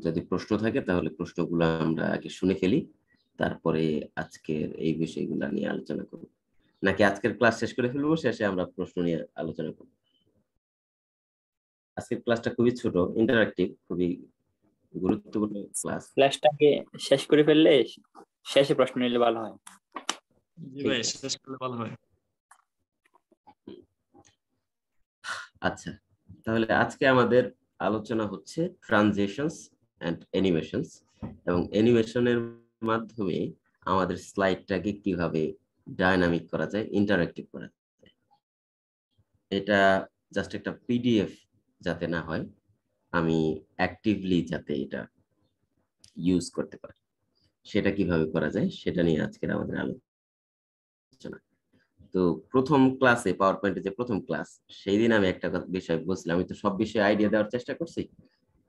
যদি প্রশ্ন থাকে তাহলে প্রশ্নগুলো আমরা আগে শুনে ফেলি, তারপরে আজকের এই বিষয়গুলো নিয়ে আলোচনা করব। নাকি আজকের ক্লাস শেষ করে ফেলবো, শেষে আমরা প্রশ্ন নিয়ে আলোচনা করব? আজকের ক্লাসটা খুবই ছোট, ইন্টারঅ্যাক্টিভ, খুবই গুরুত্বপূর্ণ ক্লাস। ক্লাসটাকে শেষ করে ফেললে শেষে প্রশ্ন নিলে ভালো হয়। জি ভাই, শেষ করলে ভালো হয়। আচ্ছা, তাহলে আজকে আমাদের আলোচনা হচ্ছে ট্রানজিশনস এন্ড অ্যানিমেশনস, এবং অ্যানিমেশনের মাধ্যমে আমাদের স্লাইডটাকে কিভাবে ডায়নামিক করা যায়, ইন্টারঅ্যাক্টিভ করা যায়। এটা জাস্ট একটা পিডিএফ যাতে না হয়, আমি অ্যাক্টিভলি যাতে এটা ইউজ করতে পারি, সেটা কিভাবে করা যায় সেটা নিয়ে আজকের আমাদের আলোচনা। তো প্রথম ক্লাসে, পাওয়ার পয়েন্টে যে প্রথম ক্লাস, সেই দিন আমি একটা বিষয় বলছিলাম, আমি তো সব বিষয়ে আইডিয়া দেওয়ার চেষ্টা করছি,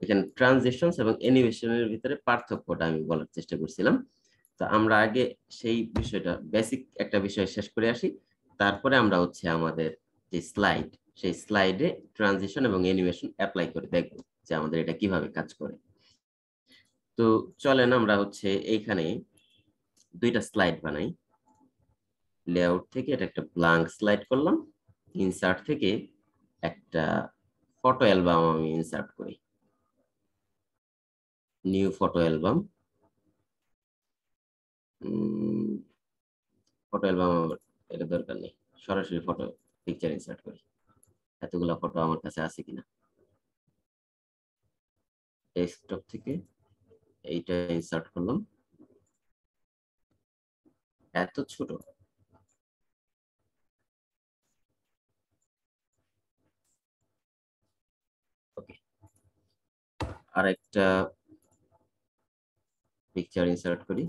এখানে ট্রানজিশনস এবং অ্যানিমেশনের ভিতরে পার্থক্যটা আমি বলার চেষ্টা করছিলাম। তো আমরা আগে সেই বিষয়টা, বেসিক একটা বিষয় শেষ করে আসি, তারপরে আমরা হচ্ছে আমাদের যে স্লাইড, সেই স্লাইডে ট্রানজিশন এবং অ্যানিমেশন অ্যাপ্লাই করে দেখব যে আমাদের এটা কিভাবে কাজ করে। তো চলেন আমরা হচ্ছে এইখানে দুইটা স্লাইড বানাই। লেআউট থেকে এটা একটা ব্ল্যাঙ্ক স্লাইড করলাম, ইনসার্ট থেকে একটা ফটো অ্যালবাম আমি ইনসার্ট করি, new photo album. Photo album এটা দরকার নেই, সরাসরি ফটো পিকচার ইনসার্ট করি। এতগুলা ফটো আমার কাছে আছে কিনা, ডেস্কটপ থেকে এইটা ইনসার্ট করলাম, এত ছোট। ওকে, আর একটা পিকচার ইনসার্ট করি,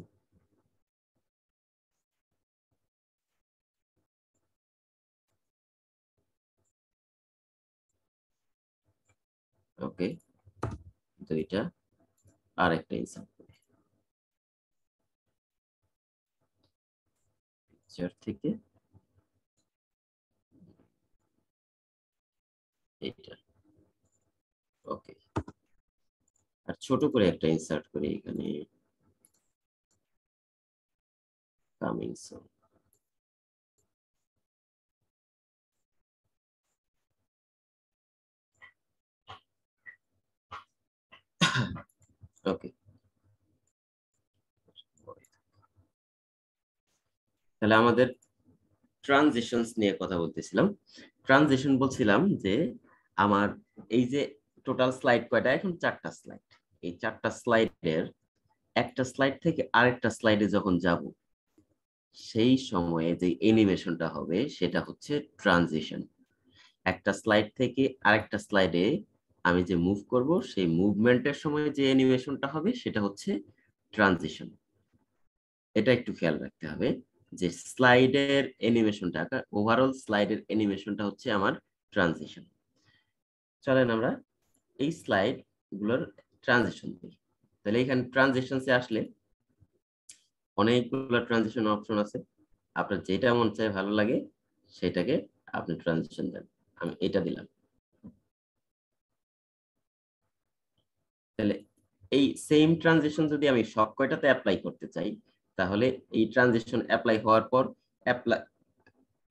ওকে, দুইটা, আর একটা ইনসার্ট করি, পিকচার থেকে এইটা, ওকে, আর ছোট করে একটা ইনসার্ট করি এখানে, কামিং সুন। ওকে, তাহলে আমাদের ট্রানজিশনস নিয়ে কথা বলতেছিলাম। ট্রানজিশন বলছিলাম যে আমার এই যে টোটাল স্লাইড কয়টা, এখন 4টা স্লাইড। এই 4টা স্লাইডের একটা স্লাইড থেকে আরেকটা স্লাইডে যখন যাব, সেই সময়ে যে অ্যানিমেশনটা হবে সেটা হচ্ছে ট্রানজিশন। একটা স্লাইড থেকে আরেকটা স্লাইডে আমি যে মুভ করব, সেই মুভমেন্টের সময় যে অ্যানিমেশনটা হবে সেটা হচ্ছে ট্রানজিশন। এটা একটু খেয়াল রাখতে হবে যে স্লাইডের অ্যানিমেশনটা, ওভারঅল স্লাইডের অ্যানিমেশনটা হচ্ছে আমার ট্রানজিশন। চলেন আমরা এই স্লাইড গুলোর ট্রানজিশন দিই। তাহলে এখানে ট্রানজিশনসে আসলে অনেকগুলো ট্রানজিশন অপশন আছে, আপনার যেটা মন চায় ভালো লাগে সেটাকে আপনি ট্রানজিশন দেন। আমি এটা দিলাম। তাহলে এই সেম ট্রানজিশন যদি আমি সব কয়টাতে অ্যাপ্লাই করতে চাই, তাহলে এই ট্রানজিশন অ্যাপ্লাই হওয়ার পর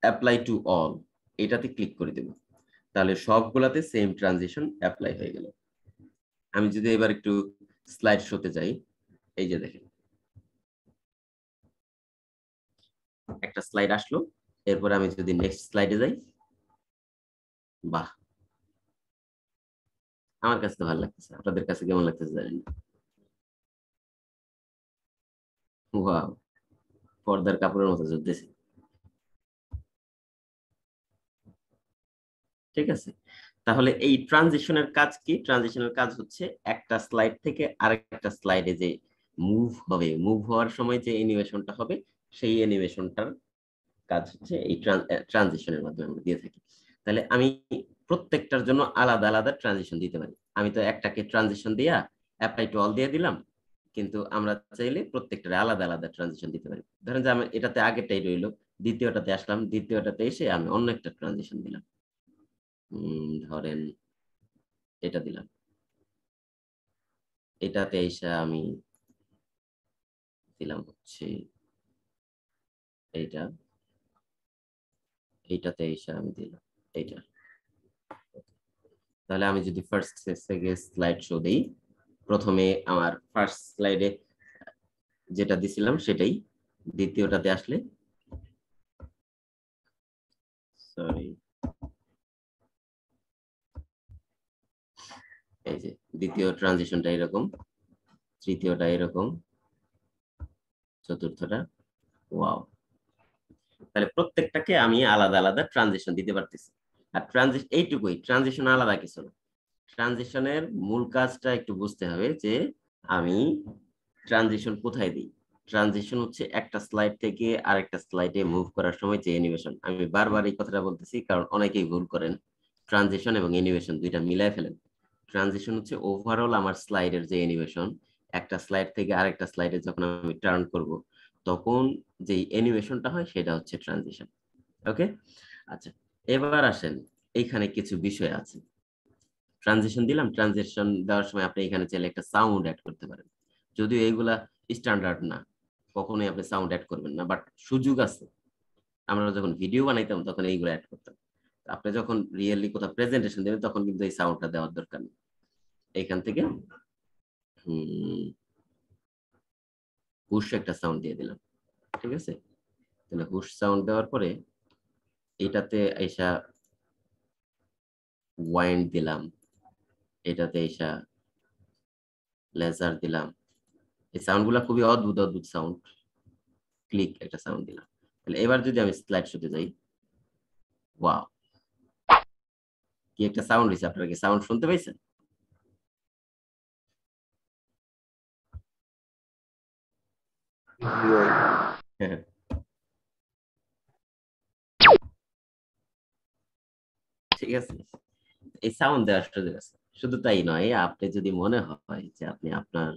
অ্যাপ্লাই টু অল এটাতে ক্লিক করে দেব, তাহলে সবগুলাতে সেম ট্রানজিশন অ্যাপ্লাই হয়ে গেল। আমি যদি এবার একটু স্লাইড শোতে যাই, এই যে দেখেন একটা স্লাইড আসলো, এরপর আমি যদি নেক্সট স্লাইডে যাই, বাহ, আমার কাছে তো ভালো লাগতেছে, আপনাদের কাছে কেমন লাগতেছে জানেন? ওয়াও, পর্দার কাপড়ের মতো চলতেছে। ঠিক আছে, তাহলে এই ট্রানজিশনের কাজ কি? ট্রানজিশনের কাজ হচ্ছে একটা স্লাইড থেকে আরেকটা স্লাইডে যে মুভ হবে, মুভ হওয়ার সময় যে অ্যানিমেশনটা হবে, সেই অ্যানিমেশনটার কাজ হচ্ছে এই ট্রানজিশনের মাধ্যমে আমরা দিয়ে থাকি। তাহলে আমি প্রত্যেকটার জন্য আলাদা আলাদা ট্রানজিশন দিতে পারি। আমি তো একটাকে ট্রানজিশন দিয়া অ্যাপ্লাই টু অল দিয়ে দিলাম, কিন্তু আমরা চাইলে প্রত্যেকটারে আলাদা আলাদা ট্রানজিশন দিতে পারি। ধরেন যে আমি এটাতে আগেরটাই রইলো, দ্বিতীয়টাতে আসলাম, দ্বিতীয়টাতে এসে আমি অন্য একটা ট্রানজিশন দিলাম, ধরেন এটা দিলাম, এটাতে এসে আমি দিলাম হচ্ছে এইটাতে এসে আমি দিলাম এইটা। তাহলে আমি যদি ফার্স্ট স্লাইড শো দিই, প্রথমে আমার ফার্স্ট স্লাইডে যেটা দিছিলাম সেটাই, দ্বিতীয়টাতে আসলে সরি এই যে দ্বিতীয় ট্রানজিশনটা এরকম, তৃতীয়টা এরকম, চতুর্থটা ওয়াও। তাহলে প্রত্যেকটাকে আমি আলাদা আলাদা ট্রানজিশন দিতে পারতেছি। আর এইটুকুই, ট্রানজিশন আলাদা কিছু না। ট্রানজিশনের মূল কাজটা একটু বুঝতে হবে যে আমি ট্রানজিশন কোথায় দিই। ট্রানজিশন হচ্ছে একটা স্লাইড থেকে আরেকটা স্লাইডে মুভ করার সময় যে অ্যানিমেশন। আমি বারবার এই কথাটা বলতেছি কারণ অনেকেই ভুল করেন, ট্রানজিশন এবং অ্যানিমেশন দুইটা মিলায় ফেলেন। ট্রানজিশন হচ্ছে ওভারঅল আমার স্লাইডের যে অ্যানিমেশন, একটা স্লাইড থেকে আরেকটা স্লাইডে যখন আমি টার্ন করব তখন যে অ্যানিমেশনটা হয় সেটা হচ্ছে ট্রানজিশন। ওকে, আচ্ছা এবার আসেন, এইখানে কিছু বিষয় আছে। ট্রানজিশন দিলাম, ট্রানজিশন দেওয়ার সময় আপনি এখানে চাইলে একটা সাউন্ড অ্যাড করতে পারেন। যদিও এইগুলা স্ট্যান্ডার্ড না, কখনোই আপনি সাউন্ড অ্যাড করবেন না, বাট সুযোগ আছে। আমরা যখন ভিডিও বানাইতাম তখন এইগুলো অ্যাড করতাম। আপনি যখন রিয়েলি কোথাও প্রেজেন্টেশন দেবেন তখন কিন্তু এই সাউন্ডটা দেওয়ার দরকার নেই। এইখান থেকে হুশ একটা সাউন্ড দিয়ে দিলাম, ঠিক আছে। তাহলে হুশ সাউন্ড দেওয়ার পরে এটাতে এসা ওয়াইন্ড দিলাম, এটাতে এসা লেজার দিলাম। এই সাউন্ড গুলা খুবই অদ্ভুত অদ্ভুত সাউন্ড। ক্লিক একটা সাউন্ড দিলাম। তাহলে এবার যদি আমি স্লাইড শোতে যাই, ওয়াও কি একটা সাউন্ড হয়েছে। আপনারা কি সাউন্ড শুনতে পাইছেন? ঠিক আছে, এই সাউন্ড দেওয়ার সুযোগ আছে। শুধু তাই নয়, আপনি যদি মনে হয় যে আপনি আপনার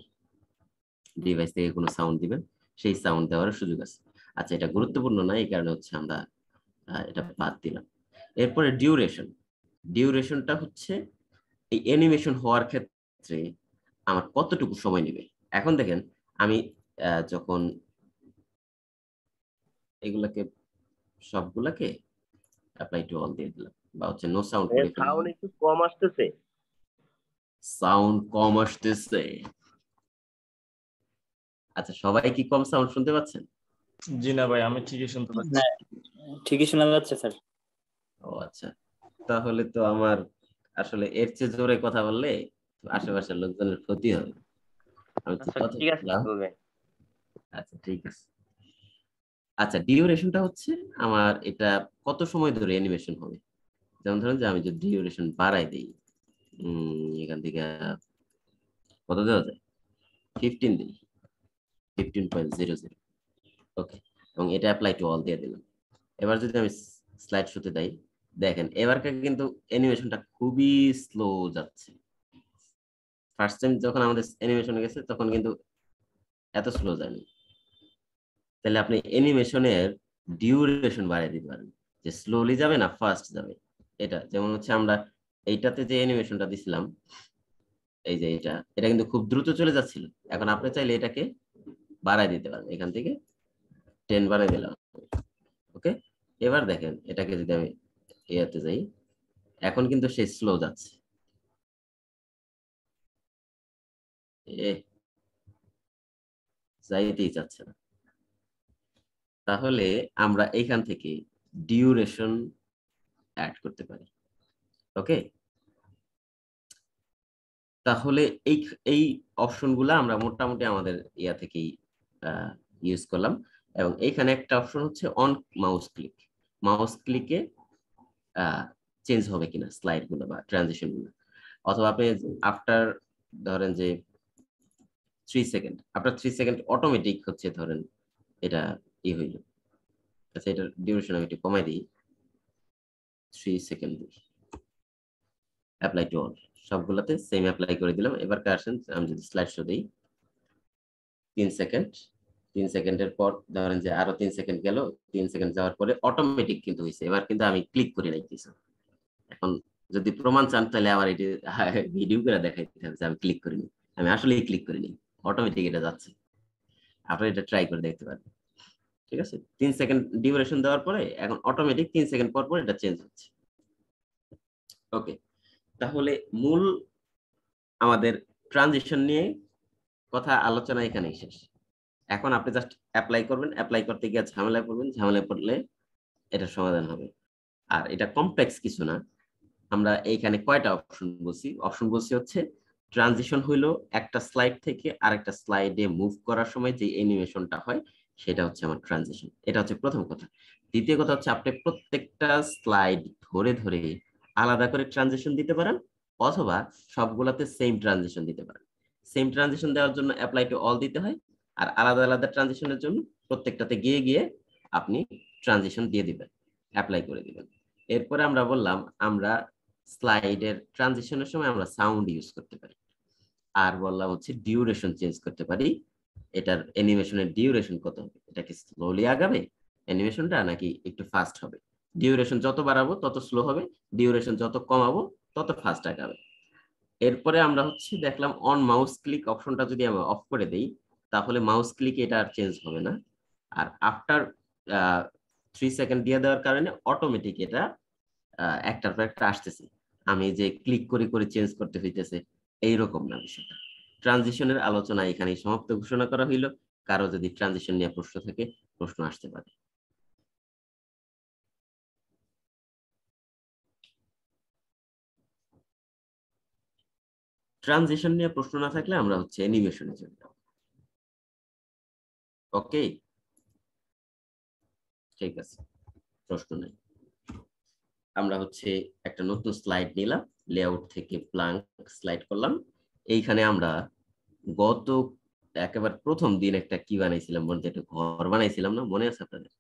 ডিভাইস থেকে কোনো সাউন্ড দিবেন, সেই সাউন্ড দেওয়ার সুযোগ আছে। আচ্ছা এটা গুরুত্বপূর্ণ না, এই কারণে হচ্ছে আমরা এটা বাদ দিলাম। এরপরে ডিউরেশন। ডিউরেশনটা হচ্ছে এই অ্যানিমেশন হওয়ার ক্ষেত্রে আমার কতটুকু সময় নেবে। এখন দেখেন আমি যখন এগুলাকে সবগুলাকে অ্যাপ্লাই টু অল দিয়ে দিলাম বা হচ্ছে নো সাউন্ড করে ফেললাম। সাউন্ড একটু কম আসতেছে। সাউন্ড কম আসতেছে। আচ্ছা সবাই কি কম সাউন্ড শুনতে পাচ্ছেন? জি না ভাই, আমি ঠিকই শুনতে পাচ্ছি। হ্যাঁ, ঠিকই শোনা যাচ্ছে স্যার। ও আচ্ছা, তাহলে তো আমার আসলে এর চেয়ে জোরে কথা বললে আশেপাশের লোকজনের ক্ষতি হবে। আমি তো আচ্ছা কথা ঠিক আছে বললাম। তবে। আচ্ছা ঠিক আছে। আচ্ছা ডিউরেশনটা হচ্ছে আমার এটা কত সময় ধরে অ্যানিমেশন হবে। যেমন ধরেন যে আমি যদি ডিউরেশন বাড়াই দিই, এখান থেকে কত দেওয়া যায়, 15 দিই, 15.00। ওকে, এবং এটা অ্যাপ্লাই টু অল দিয়ে দিলাম। এবার যদি আমি স্লাইড শোতে দেই, দেখেন এবারকার কিন্তু অ্যানিমেশনটা খুবই স্লো যাচ্ছে। ফার্স্ট টাইম যখন আমাদের অ্যানিমেশনে গেছে তখন কিন্তু এত স্লো যায়নি। তাহলে আপনি অ্যানিমেশনের ডিউরেশন বাড়িয়ে দিতে পারেন, যে স্লোলি যাবে না ফাস্ট যাবে। এটা যেমন হচ্ছে আমরা এইটাতে যে অ্যানিমেশনটা দিছিলাম, এই যে এটা কিন্তু খুব দ্রুত চলে যাচ্ছিল। এখন আপনি চাইলে এটাকে বাড়ায় দিতে পারেন, এখান থেকে 10 বাড়ায় দিলাম। ওকে, এবার দেখেন এটাকে যদি আমি ইয়াতে যাই, এখন কিন্তু সে স্লো যাচ্ছে। যাইতেই চাচ্ছে না। তাহলে আমরা এখান থেকে ডিউরেশন অ্যাড করতে পারি। ওকে, তাহলে এই এই অপশনগুলো আমরা মোটামুটি আমাদের ইয়া থেকেই ইউজ করলাম। এবং এইখানে একটা অপশন হচ্ছে অন মাউস ক্লিক। মাউস ক্লিকে চেঞ্জ হবে কিনা স্লাইড গুলো বা ট্রানজিশন গুলো, অথবা আপনি আফটার ধরেন যে 3 সেকেন্ড, আফটার 3 সেকেন্ড অটোমেটিক হচ্ছে ধরেন এটা হইল। আচ্ছা এটার ডিউরেশন আমি একটু কমাই দিই, 3 সেকেন্ড দিই, অ্যাপ্লাই টু অল, সবগুলোতে সেম অ্যাপ্লাই করে দিলাম। এবার আসেন আমি যদি স্লাইড শো দিই, 3 সেকেন্ড, 3 সেকেন্ডের পর ধরেন যে আরো 3 সেকেন্ড গেল, 3 সেকেন্ড যাওয়ার পরে অটোমেটিক কিন্তু হয়েছে। এবার কিন্তু আমি ক্লিক করে রাখতেছি। এখন যদি প্রমাণ চান তাহলে আমার এটি ভিডিও করে দেখাইতে হবে যে আমি ক্লিক করিনি। আমি আসলেই ক্লিক করিনি, অটোমেটিক এটা যাচ্ছে। আপনারা এটা ট্রাই করে দেখতে পারেন। ঠিক আছে, 3 সেকেন্ড ডিউরেশন দেওয়ার পরে এখন অটোমেটিক 3 সেকেন্ড পর পর এটা চেঞ্জ হচ্ছে। ওকে, তাহলে মূল আমাদের ট্রানজিশন নিয়ে কথা আলোচনা এখানেই শেষ। এখন আপনি জাস্ট অ্যাপ্লাই করবেন, অ্যাপ্লাই করতে গিয়ে ঝামেলায় পড়বেন, ঝামেলায় পড়লে এটার সমাধান হবে। আর এটা কমপ্লেক্স কিছু না। আমরা এইখানে কয়টা অপশন বলছি? অপশন বলছি হচ্ছে ট্রানজিশন হইলো একটা স্লাইড থেকে আরেকটা স্লাইডে মুভ করার সময় যে অ্যানিমেশনটা হয় সেটা হচ্ছে আমার ট্রানজিশন। এটা হচ্ছে প্রথম কথা। দ্বিতীয় কথা হচ্ছে আপনি প্রত্যেকটা স্লাইড ধরে ধরে আলাদা করে ট্রানজিশন দিতে পারেন, অথবা সবগুলোতে সেম ট্রানজিশন দিতে পারেন। সেম ট্রানজিশন দেওয়ার জন্য অ্যাপ্লাই টু অল দিতে হয়, আর আলাদা আলাদা ট্রানজিশনের জন্য প্রত্যেকটাতে গিয়ে গিয়ে আপনি ট্রানজিশন দিয়ে দিবেন, অ্যাপ্লাই করে দিবেন। এরপরে আমরা বললাম আমরা স্লাইডের ট্রানজিশনের সময় আমরা সাউন্ড ইউজ করতে পারি। আর বললাম হচ্ছে ডিউরেশন চেঞ্জ করতে পারি। এটার অ্যানিমেশনের ডিউরেশন কত হবে, এটা কি স্লোলি আগাবে অ্যানিমেশনটা নাকি একটু ফাস্ট হবে? ডিউরেশন যত বাড়াবো তত স্লো হবে, ডিউরেশন যত কমাবো তত ফাস্ট আগাবে। এরপরে আমরা হচ্ছে দেখলাম অন মাউস ক্লিক অপশনটা যদি আমরা অফ করে দেই তাহলে মাউস ক্লিকে এটা আর চেঞ্জ হবে না। আর আফটার 3 সেকেন্ড দিয়ে দেওয়ার কারণে অটোমেটিক এটা একটার পর একটা আসতেছে, আমি যে ক্লিক করে করে চেঞ্জ করতে হইতেছে এইরকম না বিষয়টা। ট্রানজিশনের আলোচনা এখানেই সমাপ্ত ঘোষণা করা হইল। কারো যদি ট্রানজিশন নিয়ে প্রশ্ন থাকে প্রশ্ন আসতে পারে। ট্রানজিশন নিয়ে প্রশ্ন না থাকলে আমরা হচ্ছে অ্যানিমেশনে চলে যাব। ওকে, ঠিক আছে, প্রশ্ন নেই। আমরা হচ্ছে একটা নতুন স্লাইড নিলাম, লেআউট থেকে ব্ল্যাঙ্ক স্লাইড করলাম। এইখানে আমরা গত একেবারে প্রথম দিন একটা কি বানাইছিলাম, বলতে একটা ঘর বানাইছিলাম না, মনে আছে আপনাদের?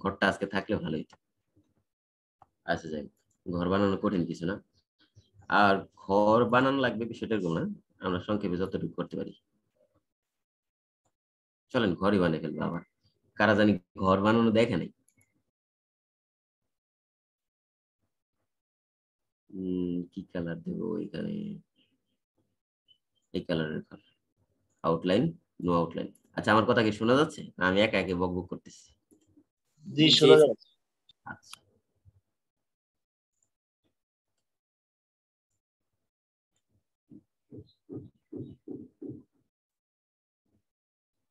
ঘরটা আজকে থাকলে ভালো হতো। আচ্ছা যাই, ঘর বানানো কঠিন কিছু না। আর ঘর বানানো লাগবে বিষয়টা এরকম না, আমরা সংক্ষেপে যতটুকু করতে পারি। চলেন ঘরই বানিয়ে ফেলবো আবার। কারা জানি ঘর বানানো দেখে নাই? কি কালার দেবো এখানে? এই কালারের ঘর, আউটলাইন, নো আউটলাইন। আচ্ছা, আমার কথা কি শোনা যাচ্ছে? আমি একা একে বকবক করতেছি? জি শোনা যাচ্ছে। আচ্ছা,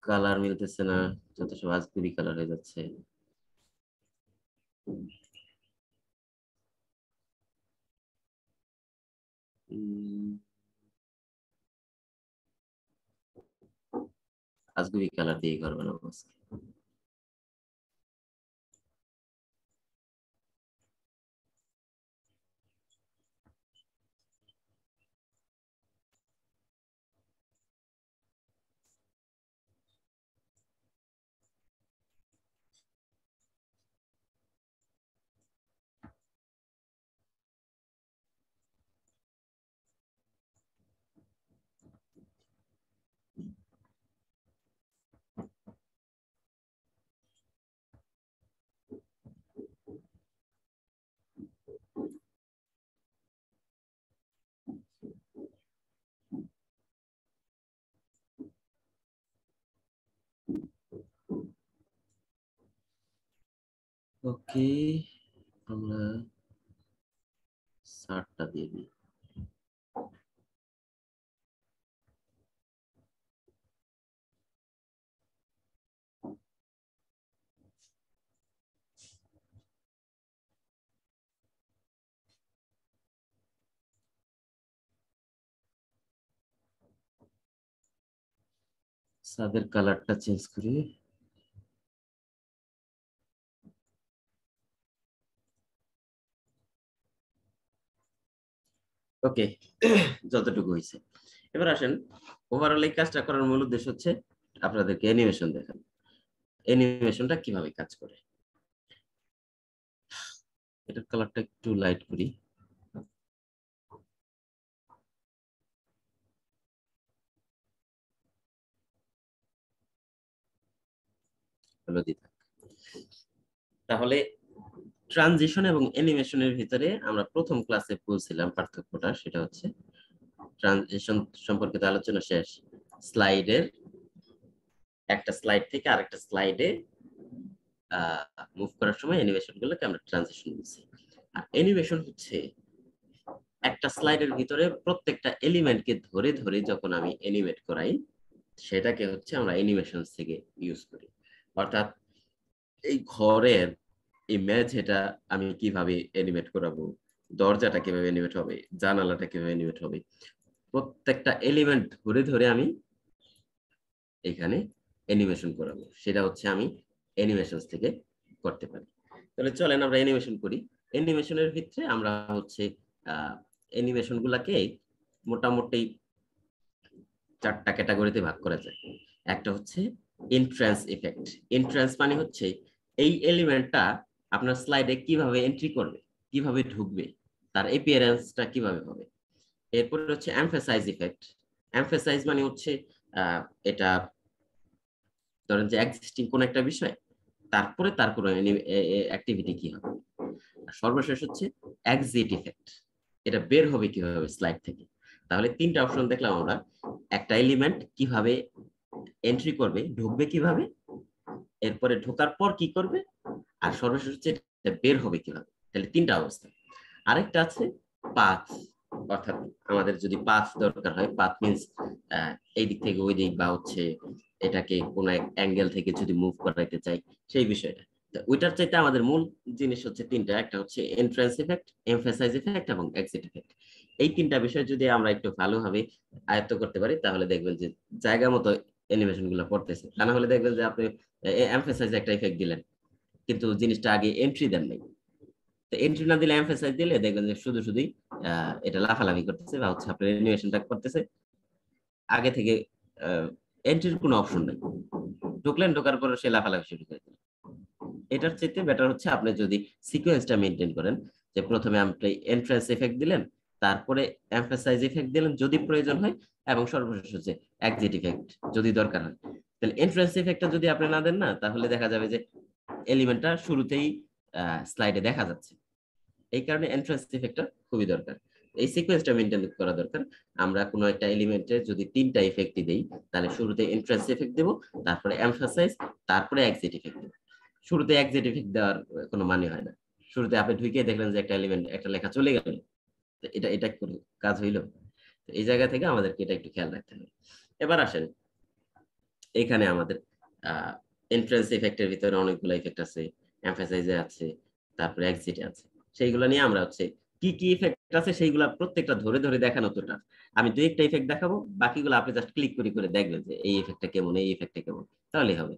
কালার মিলতেছে না, যত সব আজগুবি কালার হয়ে যাচ্ছে। আজগুবি কালার দিয়ে ঘর বানাবো আজকে। ওকে, আমরা 60টা দিয়ে দিই। ছাদের কালারটা চেঞ্জ করি। ওকে, যতটুকু হয়েছে। এবার আসেন, ওভারঅল এই কাজটা করার মূল উদ্দেশ্য হচ্ছে আপনাদেরকে অ্যানিমেশন দেখান, অ্যানিমেশনটা কিভাবে কাজ করে। এটার কালারটা একটু লাইট করি। হলুদ। তাহলে ট্রানজিশন এবং অ্যানিমেশনের ভিতরে আমরা প্রথম ক্লাসে বলছিলাম পার্থক্যটা, সেটা হচ্ছে ট্রানজিশন সম্পর্কিত আলোচনা শেষ। স্লাইডের একটা স্লাইড থেকে আরেকটা স্লাইডে মুভ করার সময় অ্যানিমেশন গুলোকে আমরা ট্রানজিশন বলছি। আর অ্যানিমেশন হচ্ছে একটা স্লাইডের ভিতরে প্রত্যেকটা এলিমেন্টকে ধরে ধরে যখন আমি অ্যানিমেট করাই সেটাকে হচ্ছে আমরা অ্যানিমেশন থেকে ইউজ করি। অর্থাৎ এই ঘরের এই মেঝেটা আমি কিভাবে অ্যানিমেট করাবো, দরজাটা কিভাবে অ্যানিমেট হবে, জানালাটা কিভাবে অ্যানিমেট হবে, প্রত্যেকটা এলিমেন্ট ধরে ধরে আমি এখানে অ্যানিমেশন করাবো, সেটা হচ্ছে আমি অ্যানিমেশন থেকে করতে পারি। তাহলে চলেন আমরা অ্যানিমেশন করি। অ্যানিমেশনের ভিতরে আমরা হচ্ছে অ্যানিমেশন গুলাকে মোটামুটি 4টা ক্যাটাগরিতে ভাগ করা যায়। একটা হচ্ছে এন্ট্রান্স ইফেক্ট। এন্ট্রান্স মানে হচ্ছে এই এলিমেন্টটা আপনার স্লাইডে কিভাবে এন্ট্রি করবে, কিভাবে ঢুকবে, তার অ্যাপিয়ারেন্সটা কিভাবে হবে। এরপর হচ্ছে এমফাসাইজ ইফেক্ট। এমফাসাইজ মানে হচ্ছে এটা ধরেন যে এক্সিস্টিং কোন একটা বিষয়, তারপরে তার কোনো অ্যাক্টিভিটি কি হবে। সর্বশেষ হচ্ছে এক্সিট ইফেক্ট, এটা বের হবে কিভাবে স্লাইড থেকে। তাহলে 3টা অপশন দেখলাম আমরা, একটা এলিমেন্ট কিভাবে এন্ট্রি করবে, ঢুকবে কিভাবে, এরপরে ঢোকার পর কি করবে, আর সর্বশেষ হচ্ছে এটা বের হবে কিভাবে। তাহলে 3টা অবস্থা। আরেকটা আছে পাথ, অর্থাৎ আমাদের যদি পাথ দরকার হয়, পাথ মিন্স এই দিক থেকে ওই দিক বা হচ্ছে এটাকে কোন এক অ্যাঙ্গেল থেকে যদি মুভ করাইতে চাই সেই বিষয়টা। ওইটার চাইতে আমাদের মূল জিনিস হচ্ছে 3টা, একটা হচ্ছে এন্ট্রান্স ইফেক্ট, এমফাসাইজ ইফেক্ট এবং এক্সিট ইফেক্ট। এই 3টা বিষয় যদি আমরা একটু ভালোভাবে আয়ত্ত করতে পারি তাহলে দেখবেন যে জায়গা মতো অ্যানিমেশন গুলো পড়তেছে। তা না হলে দেখবেন যে আপনি এমফাসাইজ একটা ইফেক্ট দিলেন কিন্তু জিনিসটা আগে এন্ট্রি দেন নাই। তো এন্ট্রি না দিলে এমফাসাইজ দিলে দেখবেন যে শুধু শুধুই এটা লাফালাফি করতেছে বা হচ্ছে আপনার অ্যানিমেশনটা করতেছে, আগে থেকে এন্ট্রির কোনো অপশন নাই, ঢুকলেন ঢোকার পর সে লাফালাফি শুরু করে দিল। এটার চাইতে বেটার হচ্ছে আপনি যদি সিকোয়েন্সটা মেনটেন করেন, যে প্রথমে আপনি এন্ট্রান্স ইফেক্ট দিলেন, তারপরে এমফাসাইজ ইফেক্ট দিলেন যদি প্রয়োজন হয়, এবং সর্বশেষ হচ্ছে এক্সিট ইফেক্ট যদি দরকার হয়। তাহলে এন্ট্রান্স ইফেক্টটা যদি আপনি না দেন না, তাহলে দেখা যাবে যে এলিমেন্টটা শুরুতেই স্লাইডে দেখা যাচ্ছে। এই কারণে এন্ট্রান্স ইফেক্টটা খুবই দরকার। এই সিকোয়েন্সটা মেনটেন করা দরকার। আমরা কোনো একটা এলিমেন্টে যদি 3টা ইফেক্টই দেই, তাহলে শুরুতে এন্ট্রান্স ইফেক্ট দেব, তারপরে এমফাসাইজ, তারপরে এক্সিট ইফেক্ট দেব। শুরুতে এক্সিট ইফেক্ট দেওয়ার কোনো মানে হয় না। শুরুতে আপনি ঢুকে দেখলেন যে একটা এলিমেন্ট, একটা লেখা চলে গেল, এটা এটা কোনো কাজ হইল? এই জায়গা থেকে আমাদেরকে এটা একটু খেয়াল রাখতে হবে। এবার আসেন, এখানে আমাদের এন্ট্রান্স ইফেক্টের ভিতরে অনেকগুলো ইফেক্ট আছে, এমফাসাইজে আছে, তারপরে এক্সিটে আছে। সেইগুলো নিয়ে আমরা হচ্ছে কি কি ইফেক্ট আছে সেইগুলা প্রত্যেকটা ধরে ধরে দেখানো তো টাফ। আমি 2-1টা ইফেক্ট দেখাবো, বাকিগুলো আপনি জাস্ট ক্লিক করে করে দেখবেন যে এই ইফেক্টটা কেমন, এই ইফেক্টটা কেমন, তাহলেই হবে।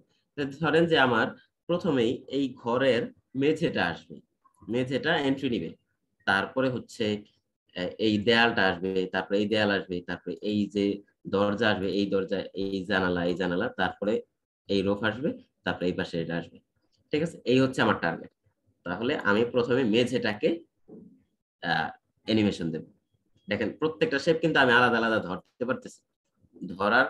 ধরেন যে আমার প্রথমেই এই ঘরের মেঝেটা আসবে, মেঝেটা এন্ট্রি নিবে, তারপরে হচ্ছে এই দেয়ালটা আসবে, তারপরে এই দেয়াল আসবে, তারপরে এই যে দরজা আসবে, এই দরজা, এই জানালা, এই জানালা, তারপরে এই রোফ আসবে, তারপরে এই পাশে এটা আসবে। ঠিক আছে, এই হচ্ছে আমার টার্গেট। তাহলে আমি প্রথমে মেঝেটাকে অ্যানিমেশন দেব। দেখেন প্রত্যেকটা শেপ কিন্তু আমি আলাদা আলাদা ধরতে পারতেছি। ধরার